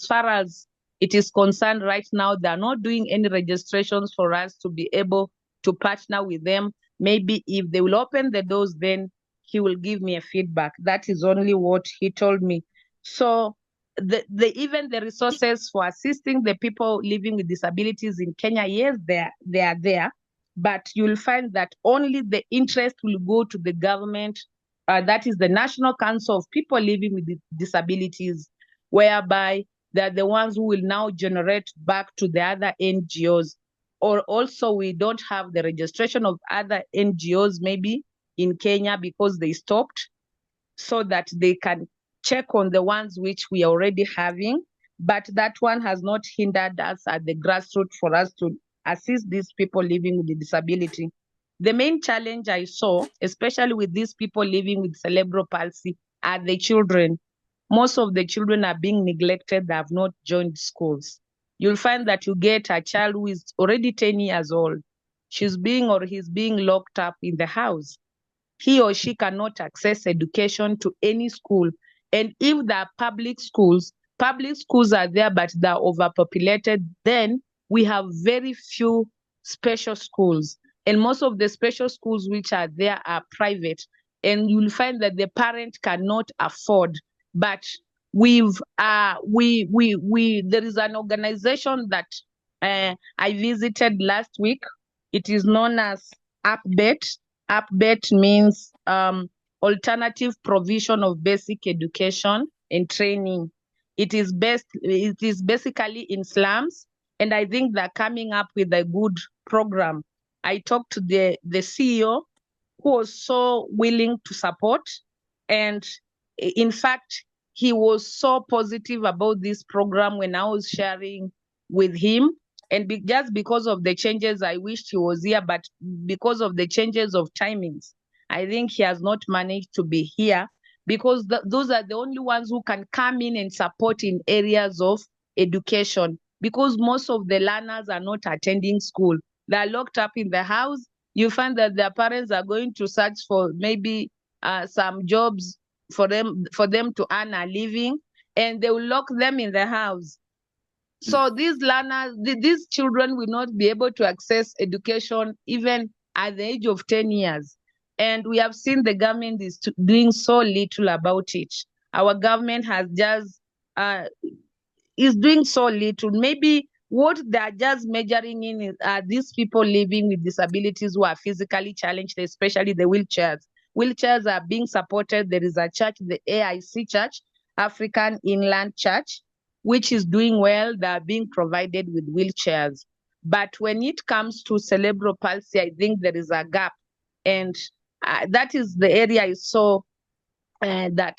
far as it is concerned right now, they're not doing any registrations for us to be able to partner with them. Maybe if they will open the doors, then he will give me a feedback. That is only what he told me. So even the resources for assisting the people living with disabilities in Kenya, yes, they are there, but you'll find that only the interest will go to the government, that is the National Council of People Living with Disabilities, whereby they're the ones who will now generate back to the other NGOs. Or also, we don't have the registration of other NGOs maybe in Kenya because they stopped, so that they can check on the ones which we are already having. But that one has not hindered us at the grassroots for us to assist these people living with the disability. The main challenge I saw, especially with these people living with cerebral palsy, are the children. Most of the children are being neglected. They have not joined schools. You'll find that you get a child who is already 10 years old. She's being or he's being locked up in the house. He or she cannot access education to any school. And if there are public schools are there, but they're overpopulated, then we have very few special schools. And most of the special schools which are there are private. And you'll find that the parent cannot afford. But there is an organization that I visited last week. It is known as APBET. APBET means Alternative Provision of Basic Education and Training. It is basically in slums, and I think they're coming up with a good program. I talked to the CEO, who was so willing to support, and in fact, he was so positive about this program when I was sharing with him. And just because of the changes, I wished he was here, but because of the changes of timings, I think he has not managed to be here, because those are the only ones who can come in and support in areas of education, because most of the learners are not attending school. They are locked up in the house. You find that their parents are going to search for maybe some jobs for them to earn a living, and they will lock them in the house. So these learners, these children will not be able to access education even at the age of 10 years. And we have seen the government is doing so little about it. Our government has just, is doing so little. Maybe what they're just measuring in is these people living with disabilities who are physically challenged, especially the wheelchairs. Wheelchairs are being supported. There is a church, the AIC Church, African Inland Church, which is doing well. They are being provided with wheelchairs. But when it comes to cerebral palsy, I think there is a gap. And that is the area I saw that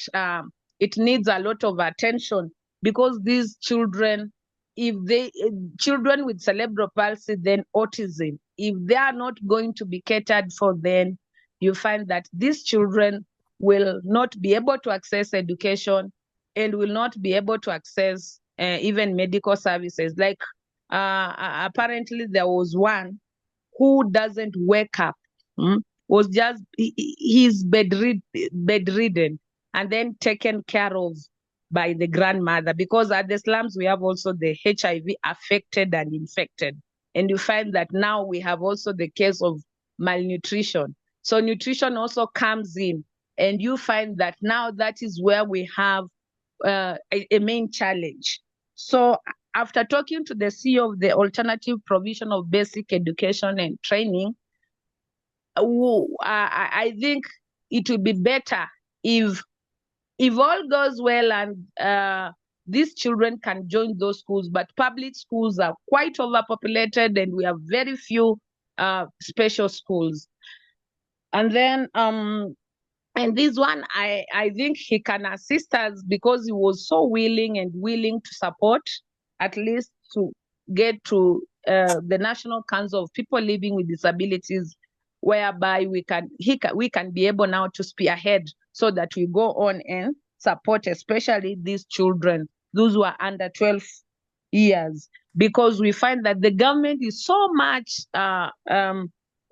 it needs a lot of attention, because these children, if they children with cerebral palsy, then autism, if they are not going to be catered for, then you find that these children will not be able to access education and will not be able to access even medical services. Like apparently there was one who doesn't wake up, was just, he's bedridden and then taken care of by the grandmother, because at the slums we have also the HIV affected and infected. And you find that now we have also the case of malnutrition. So nutrition also comes in, and you find that now that is where we have a main challenge. So after talking to the CEO of the Alternative Provision of Basic Education and Training, I think it will be better if all goes well and these children can join those schools. But public schools are quite overpopulated, and we have very few special schools. And then and this one, I think he can assist us, because he was so willing to support, at least to get to the National Council of People Living with Disabilities, whereby we can be able now to spearhead, so that we go on and support, especially these children, those who are under 12 years, because we find that the government is so much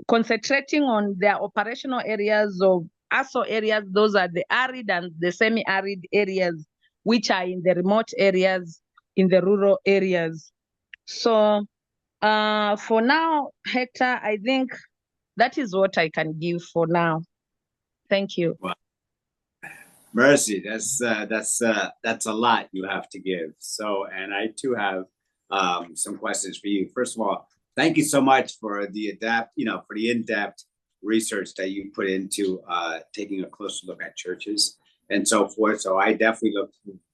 concentrating on their operational areas of ASO areas. Those are the arid and the semi-arid areas, which are in the remote areas, in the rural areas. So for now, Hector, I think that is what I can give for now. Thank you. Well, Mercy, that's a lot you have to give. So, and I too have some questions for you. First of all, thank you so much for the in-depth research that you put into taking a closer look at churches and so forth. So I definitely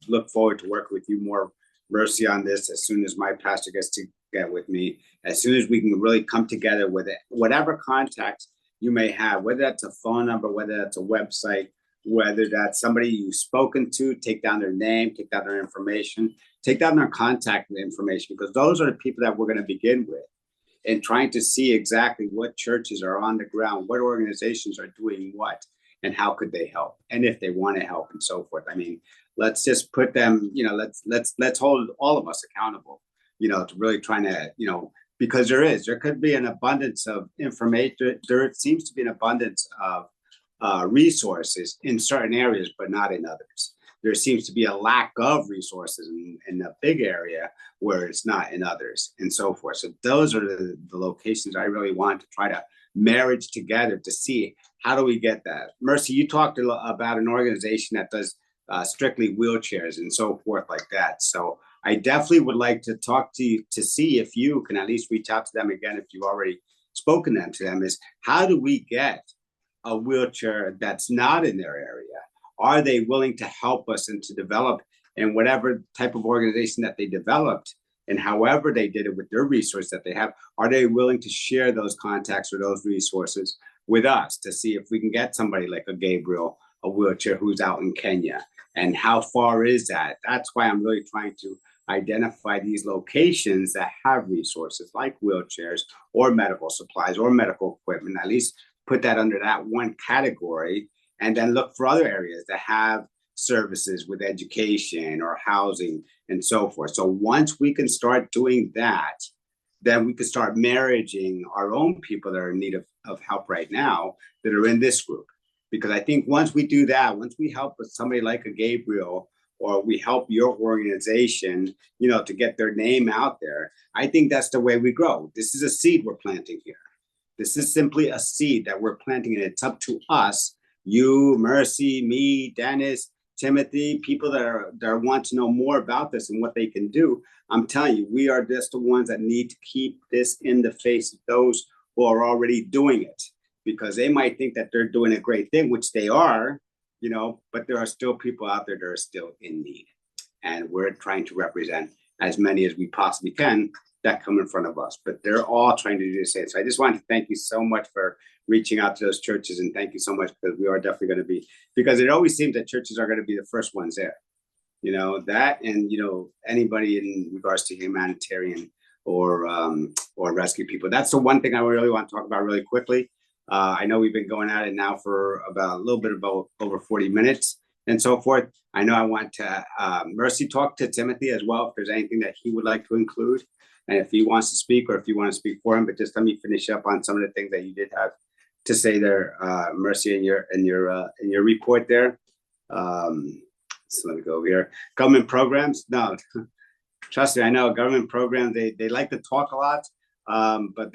look forward to working with you more, Mercy, on this as soon as my pastor gets to get with me, as soon as we can really come together with it, whatever contact you may have, whether that's a phone number, whether that's a website, whether that's somebody you've spoken to, take down their name, take down their information, take down their contact information, because those are the people that we're going to begin with, and trying to see exactly what churches are on the ground, what organizations are doing what, and how could they help, and if they want to help, and so forth. I mean, let's just put them, let's hold all of us accountable, to really trying to, because there could be an abundance of information. There seems to be an abundance of resources in certain areas, but not in others. There seems to be a lack of resources in a big area where it's not in others, and so forth. So those are the locations I really want to try to marriage together to see how do we get that. Mercy, you talked about an organization that does strictly wheelchairs and so forth like that. So I definitely would like to talk to you to see if you can at least reach out to them again, if you've already spoken to them, is how do we get a wheelchair that's not in their area? Are they willing to help us and to develop in whatever type of organization that they developed, and however they did it with their resource that they have, are they willing to share those contacts or those resources with us to see if we can get somebody like a Gabriel, a wheelchair, who's out in Kenya, and how far is that? That's why I'm really trying to identify these locations that have resources like wheelchairs or medical supplies or medical equipment, at least put that under that one category, and then look for other areas that have services with education or housing and so forth. So once we can start doing that, then we can start marrying our own people that are in need of help right now that are in this group. Because I think once we do that, once we help with somebody like a Gabriel, or we help your organization, to get their name out there, I think that's the way we grow. This is a seed we're planting here. This is simply a seed that we're planting, and it's up to us, you, Mercy, me, Dennis, Timothy, people that want to know more about this and what they can do. I'm telling you, we are just the ones that need to keep this in the face of those who are already doing it, because they might think that they're doing a great thing, which they are, but there are still people out there that are still in need. And we're trying to represent as many as we possibly can that come in front of us. But they're all trying to do the same. So I just wanted to thank you so much for reaching out to those churches, and thank you so much, because we are definitely going to be, because it always seems that churches are going to be the first ones there. You know, that, and, you know, anybody in regards to humanitarian or rescue people. That's the one thing I really want to talk about really quickly. I know we've been going at it now for about a little bit about over 40 minutes and so forth. I know I want to Mercy talk to Timothy as well, if there's anything that he would like to include, and if he wants to speak, or if you want to speak for him. But just let me finish up on some of the things that you did have to say there, Mercy, in your report there. So let me go over here. Government programs. No, trust me, I know government programs, they like to talk a lot, but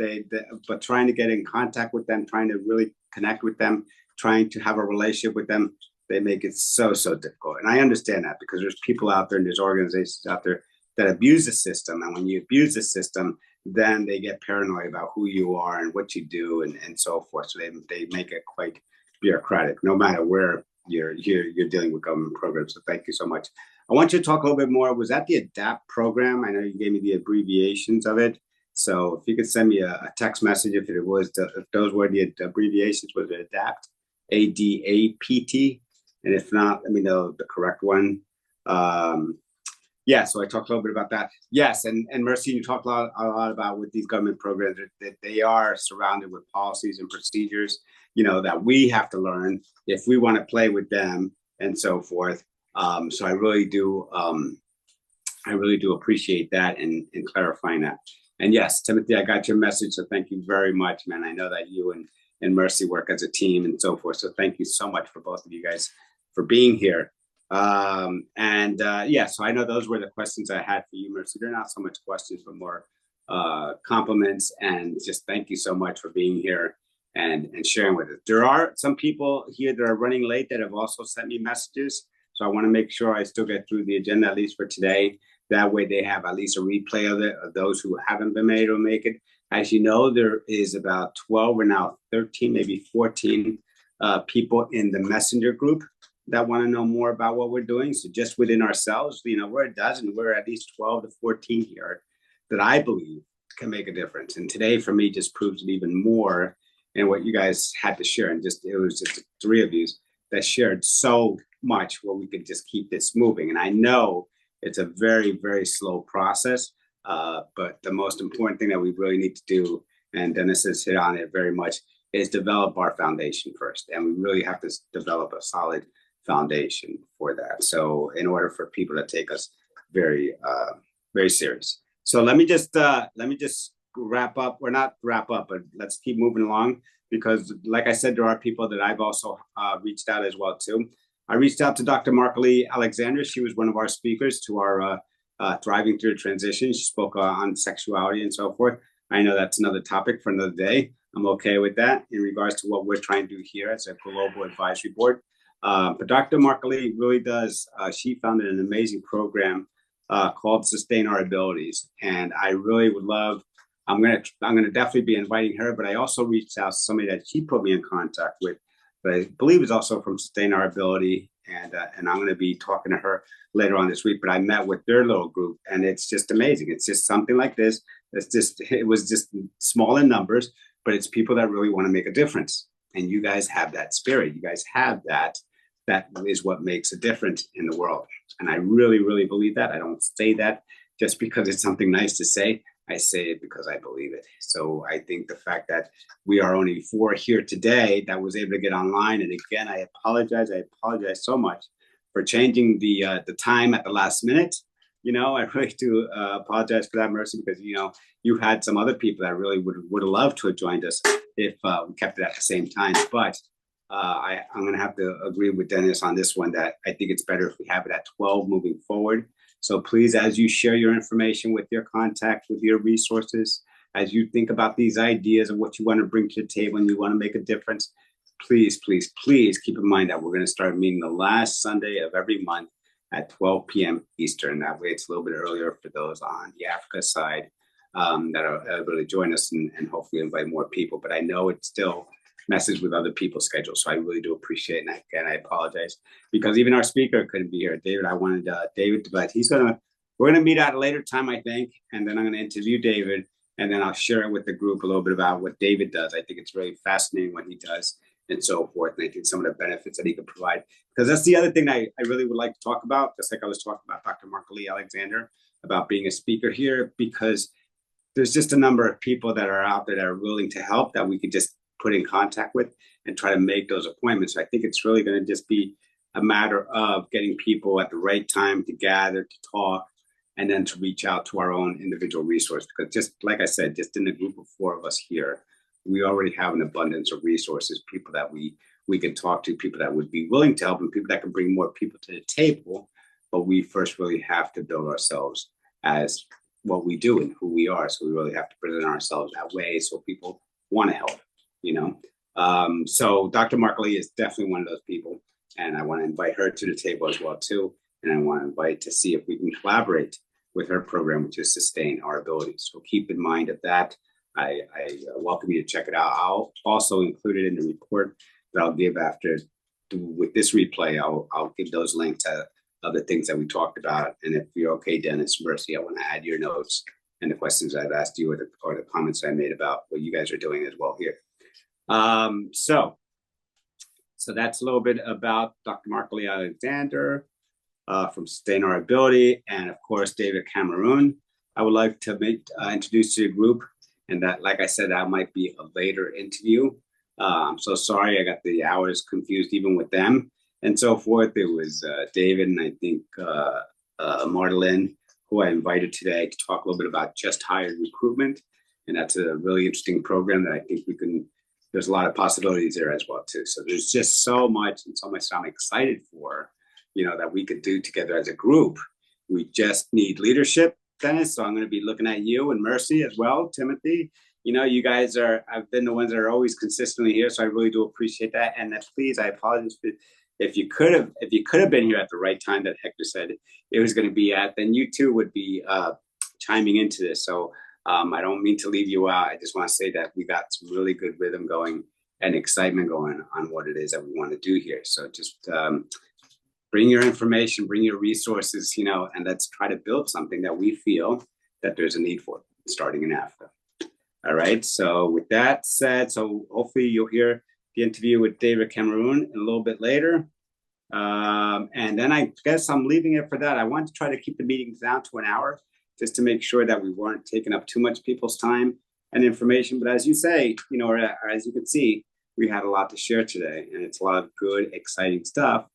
but trying to get in contact with them, trying to really connect with them, trying to have a relationship with them, they make it so difficult. And I understand that, because there's people out there and there's organizations out there that abuse the system. And when you abuse the system, then they get paranoid about who you are and what you do and so forth. So they make it quite bureaucratic, no matter where you're dealing with government programs. So thank you so much. I want you to talk a little bit more. Was that the ADAPT program? I know you gave me the abbreviations of it. So if you could send me a text message if those were the abbreviations, was it ADAPT, ADAPT? And if not, let me know the correct one. Yeah, so I talked a little bit about that. Yes, and Mercy, you talked a lot about with these government programs that they are surrounded with policies and procedures, you know, that we have to learn if we want to play with them and so forth. So I really do appreciate that and clarifying that. And yes, Timothy, I got your message, so thank you very much, man. I know that you and Mercy work as a team and so forth. So thank you so much for both of you guys for being here. Yeah, so I know those were the questions I had for you, Mercy. They're not so much questions, but more compliments, and just thank you so much for being here and sharing with us. There are some people here that are running late that have also sent me messages. So I want to make sure I still get through the agenda, at least for today. That way they have at least a replay of it, of those who haven't been able to make it. As you know, there is about 12 or now 13, maybe 14 people in the messenger group that want to know more about what we're doing. So just within ourselves, you know, we're a dozen, we're at least 12 to 14 here that I believe can make a difference. And today for me just proves it even more in what you guys had to share. And it was just the three of you that shared so much where we could just keep this moving. And I know it's a very, very slow process, but the most important thing that we really need to do, and Dennis has hit on it very much, is develop our foundation first. And we really have to develop a solid foundation for that. So in order for people to take us very, very serious. So let me just wrap up, or not wrap up, but let's keep moving along, because like I said, there are people that I've also reached out as well too. I reached out to Dr. Markalee Alexandra. She was one of our speakers to our Thriving Through the Transition. She spoke on sexuality and so forth. I know that's another topic for another day. I'm okay with that in regards to what we're trying to do here as a global advisory board. But Dr. Markalee really does, she founded an amazing program called Sustain Our Abilities. And I really would love, I'm gonna definitely be inviting her, but I also reached out to somebody that she put me in contact with, but I believe is also from Sustain Our Ability. And I'm gonna be talking to her later on this week, but I met with their little group and it's just amazing. It's just something like this. It was just small in numbers, but it's people that really want to make a difference. And you guys have that spirit. You guys have that. That is what makes a difference in the world. And I really, really believe that. I don't say that just because it's something nice to say. I say it because I believe it. So I think the fact that we are only 4 here today that was able to get online. And again, I apologize so much for changing the time at the last minute. You know, I really do apologize for that, Mercy, because, you know, you had some other people that really would have loved to have joined us if we kept it at the same time. But I'm going to have to agree with Dennis on this one, that I think it's better if we have it at 12 moving forward. So please, as you share your information with your contacts, with your resources, as you think about these ideas of what you want to bring to the table and you want to make a difference, please, please, please keep in mind that we're going to start meeting the last Sunday of every month at 12 p.m. Eastern. That way it's a little bit earlier for those on the Africa side that are able to join us and hopefully invite more people. But I know it's still messes with other people's schedules. So I really do appreciate it. And again, I apologize because even our speaker couldn't be here. David, I wanted David, but We're going to meet at a later time, I think, and then I'm going to interview David, and then I'll share it with the group a little bit about what David does. I think it's really fascinating what he does and so forth. And I think some of the benefits that he could provide, because that's the other thing I really would like to talk about, just like I was talking about Dr. Markley Alexander, about being a speaker here, because there's just a number of people that are out there that are willing to help that we could just put in contact with and try to make those appointments. So I think it's really going to just be a matter of getting people at the right time to gather, to talk, and then to reach out to our own individual resource. Because just like I said, just in the group of 4 of us here, we already have an abundance of resources, people that we can talk to, people that would be willing to help, and people that can bring more people to the table. But we first really have to build ourselves as what we do and who we are. So we really have to present ourselves that way so people want to help, you know. So Dr. Markley is definitely one of those people, and I want to invite her to the table as well too. And I want to invite to see if we can collaborate with her program to sustain our abilities. So keep in mind of that. I welcome you to check it out. I'll also include it in the report that I'll give after with this replay. I'll give those links to other things that we talked about. And if you're okay, Dennis, Mercy, I want to add your notes and the questions I've asked you or the comments I made about what you guys are doing as well here. So that's a little bit about Dr. Markley Alexander from Sustain Our Ability, and of course, David Cameroon. I would like to introduce to the group, and that, like I said, that might be a later interview. I'm so sorry, I got the hours confused even with them and so forth. It was David and I think Martelyn, who I invited today to talk a little bit about just hired recruitment. And that's a really interesting program that I think there's a lot of possibilities there as well too. So there's just so much and so much I'm excited for, you know, that we could do together as a group. We just need leadership, Dennis. So I'm going to be looking at you and Mercy as well, Timothy. You know, you guys have been the ones that are always consistently here. So I really do appreciate that. And please, I apologize if you could have been here at the right time that Hector said it was going to be at, then you too would be chiming into this. So I don't mean to leave you out. I just want to say that we got some really good rhythm going and excitement going on what it is that we want to do here. So just bring your information, bring your resources, you know, and let's try to build something that we feel that there's a need for starting in Africa. All right. So with that said, so hopefully you'll hear the interview with David Cameroon a little bit later. And then I guess I'm leaving it for that. I want to try to keep the meetings down to an hour just to make sure that we weren't taking up too much people's time and information. But as you say, you know, or as you can see, we had a lot to share today, and it's a lot of good, exciting stuff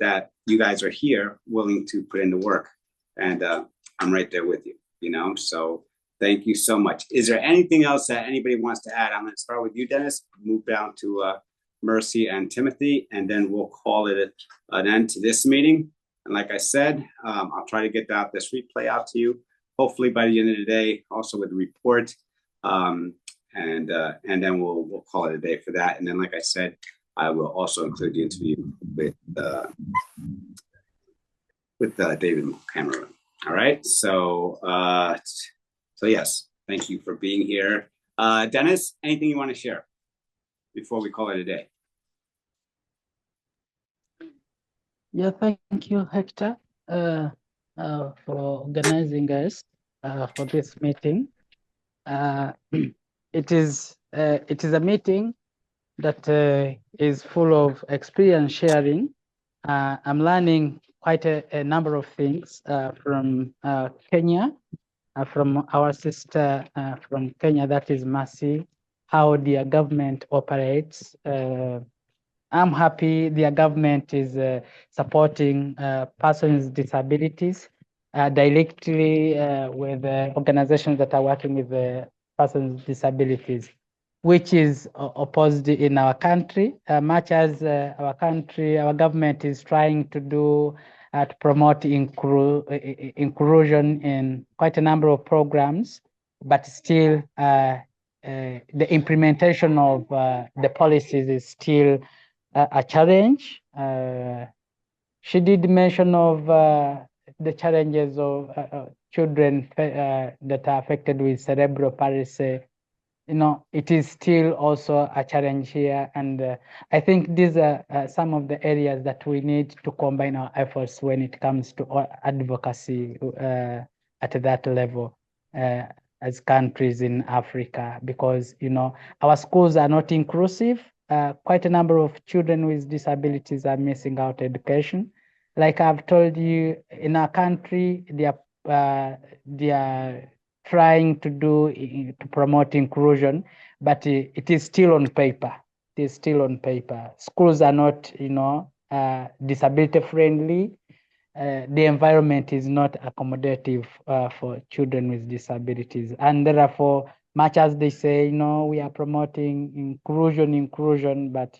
that you guys are here willing to put into work. And I'm right there with you, you know, so thank you so much. Is there anything else that anybody wants to add? I'm going to start with you, Dennis, move down to Mercy and Timothy, and then we'll call it an end to this meeting. And like I said, I'll try to get this replay out to you, hopefully by the end of the day, also with the report. And then we'll call it a day for that. And then, like I said, I will also include the interview with David Cameroon. All right. So yes, thank you for being here. Dennis, anything you want to share before we call it a day? Yeah, thank you, Hector, for organizing us for this meeting. It is a meeting that is full of experience sharing. I'm learning quite a number of things from Kenya, from our sister from Kenya, that is Mercy, how their government operates. I'm happy their government is supporting persons with disabilities directly with organizations that are working with persons with disabilities, which is opposed in our country, much as our government is trying to do to promote inclusion in quite a number of programs, but still the implementation of the policies is still a challenge. She did mention of the challenges of children that are affected with cerebral palsy. You know, it is still also a challenge here. And I think these are some of the areas that we need to combine our efforts when it comes to advocacy at that level as countries in Africa, because our schools are not inclusive. Quite a number of children with disabilities are missing out education. Like I've told you, in our country, they are trying to promote inclusion, but it is still on paper. It is still on paper. Schools are not, disability friendly. The environment is not accommodative for children with disabilities, and therefore, much as they say, we are promoting inclusion, but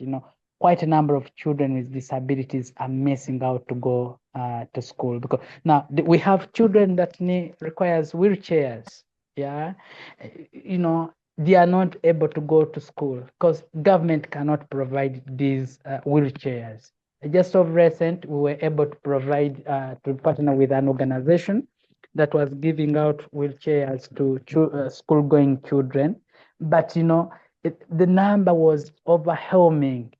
quite a number of children with disabilities are missing out to go to school, because now we have children that requires wheelchairs. Yeah, they are not able to go to school because government cannot provide these wheelchairs. Just of recent, we were able to provide, to partner with an organization that was giving out wheelchairs to school-going children. But, the number was overwhelming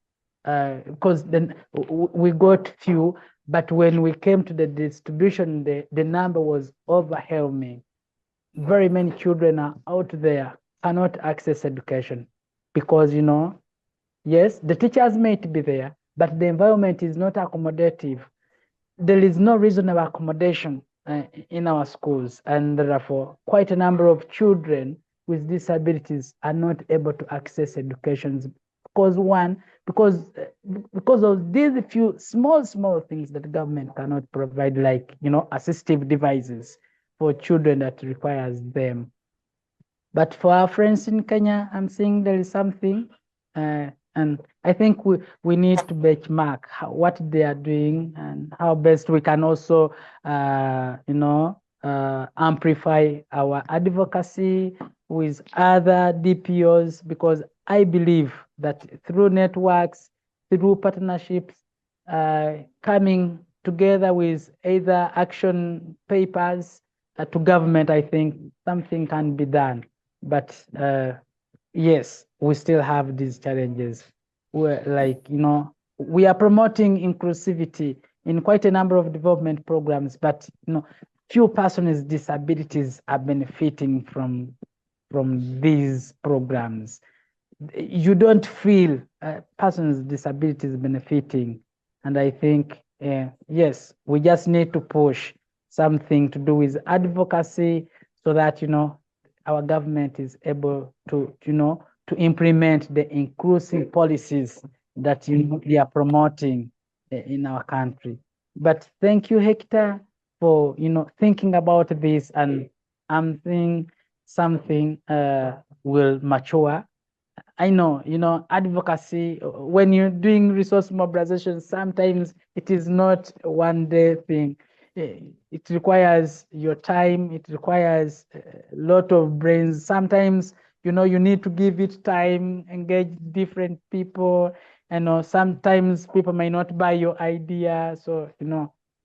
because then we got few, but when we came to the distribution, the number was overwhelming. Very many children are out there, cannot access education because, yes, the teachers might be there, but the environment is not accommodative. There is no reasonable accommodation in our schools, and therefore quite a number of children with disabilities are not able to access education because of these few small things that the government cannot provide, like assistive devices for children that requires them. But for our friends in Kenya, I'm seeing there is something, and I think we need to benchmark what they are doing and how best we can also, amplify our advocacy with other DPOs, because I believe that through networks, through partnerships, coming together with either action papers to government, I think something can be done. But yes, we still have these challenges. We're we are promoting inclusivity in quite a number of development programs, but few persons with disabilities are benefiting from these programs. You don't feel persons with disabilities benefiting, and I think yes, we just need to push something to do with advocacy so that our government is able to to implement the inclusive policies that they are promoting in our country. But thank you, Hector, for thinking about this, and I'm thinking something will mature. I know, advocacy, when you're doing resource mobilization, sometimes it is not a one-day thing. It requires your time, it requires a lot of brains. Sometimes, you need to give it time, engage different people, sometimes people may not buy your idea. So,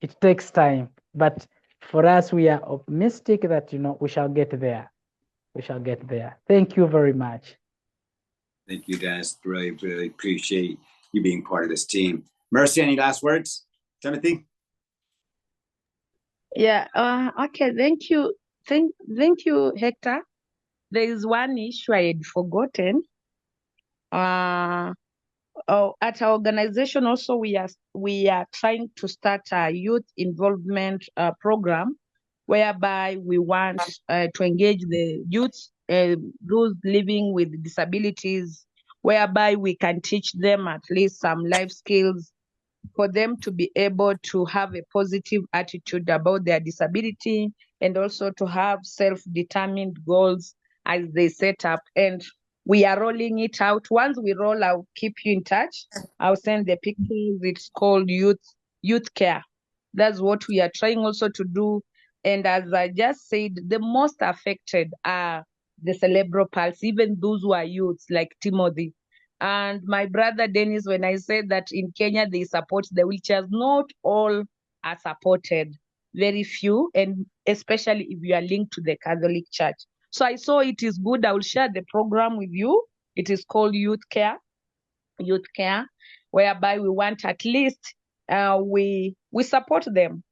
it takes time. But for us, we are optimistic that, we shall get there. We shall get there. Thank you very much. Thank you, Dennis. Really, really appreciate you being part of this team. Mercy, any last words? Timothy? Yeah, okay, thank you. Thank you, Hector. There is one issue I had forgotten. At our organization also, we are trying to start a youth involvement program whereby we want to engage the youth, those living with disabilities, whereby we can teach them at least some life skills for them to be able to have a positive attitude about their disability, and also to have self-determined goals as they set up. And we are rolling it out. Once we roll, I'll keep you in touch. I'll send the pictures. It's called youth care. That's what we are trying also to do. And as I just said, the most affected are the cerebral palsy, even those who are youths like Timothy. And my brother Dennis, when I said that in Kenya they support the wheelchairs, not all are supported, very few, and especially if you are linked to the Catholic Church. So I saw it is good. I will share the program with you. It is called Youth Care, whereby we want at least we support them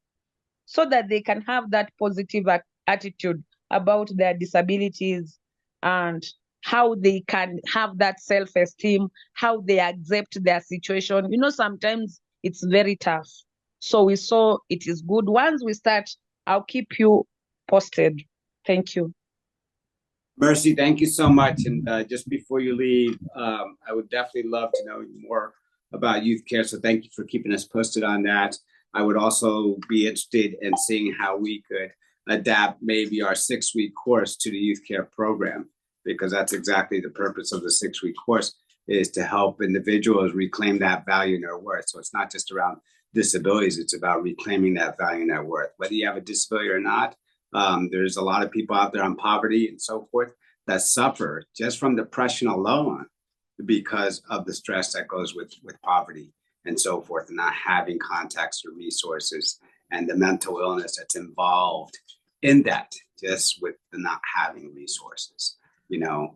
so that they can have that positive attitude about their disabilities and how they can have that self-esteem, how they accept their situation. You know, sometimes it's very tough. So we saw it is good. Once we start, I'll keep you posted. Thank you. Mercy, thank you so much. And just before you leave, I would definitely love to know more about youth care. So thank you for keeping us posted on that. I would also be interested in seeing how we could adapt maybe our 6-week course to the youth care program, because that's exactly the purpose of the 6-week course, is to help individuals reclaim that value in their worth. So it's not just around disabilities, it's about reclaiming that value in their worth. Whether you have a disability or not, there's a lot of people out there on poverty and so forth that suffer just from depression alone because of the stress that goes with poverty and so forth, and not having contacts or resources, and the mental illness that's involved in that, just with the not having resources, you know.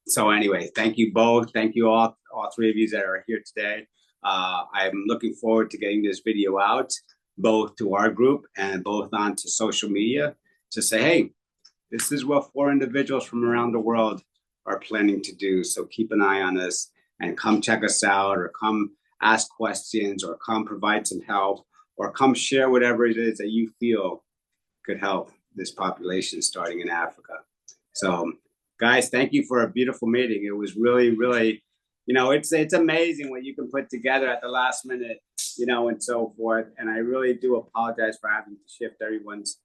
So anyway, thank you both. Thank you all three of you that are here today. I'm looking forward to getting this video out, both to our group and both onto social media, to say, hey, this is what 4 individuals from around the world are planning to do. So keep an eye on us and come check us out, or come ask questions, or come provide some help, or come share whatever it is that you feel could help this population starting in Africa. So guys, thank you for a beautiful meeting. It was really, really, you know, it's amazing what you can put together at the last minute, you know, and so forth. And I really do apologize for having to shift everyone's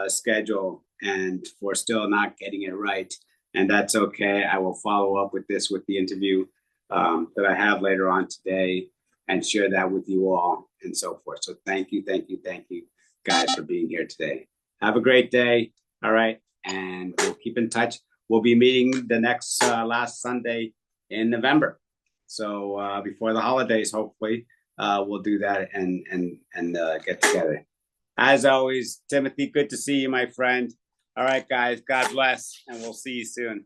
schedule and for still not getting it right. And that's okay. I will follow up with this with the interview that I have later on today, and share that with you all and so forth. So thank you guys for being here today. Have a great day. All right. And we'll keep in touch. We'll be meeting the next last Sunday in November. So before the holidays, hopefully, we'll do that and get together. As always, Timothy, good to see you, my friend. All right, guys, God bless, and we'll see you soon.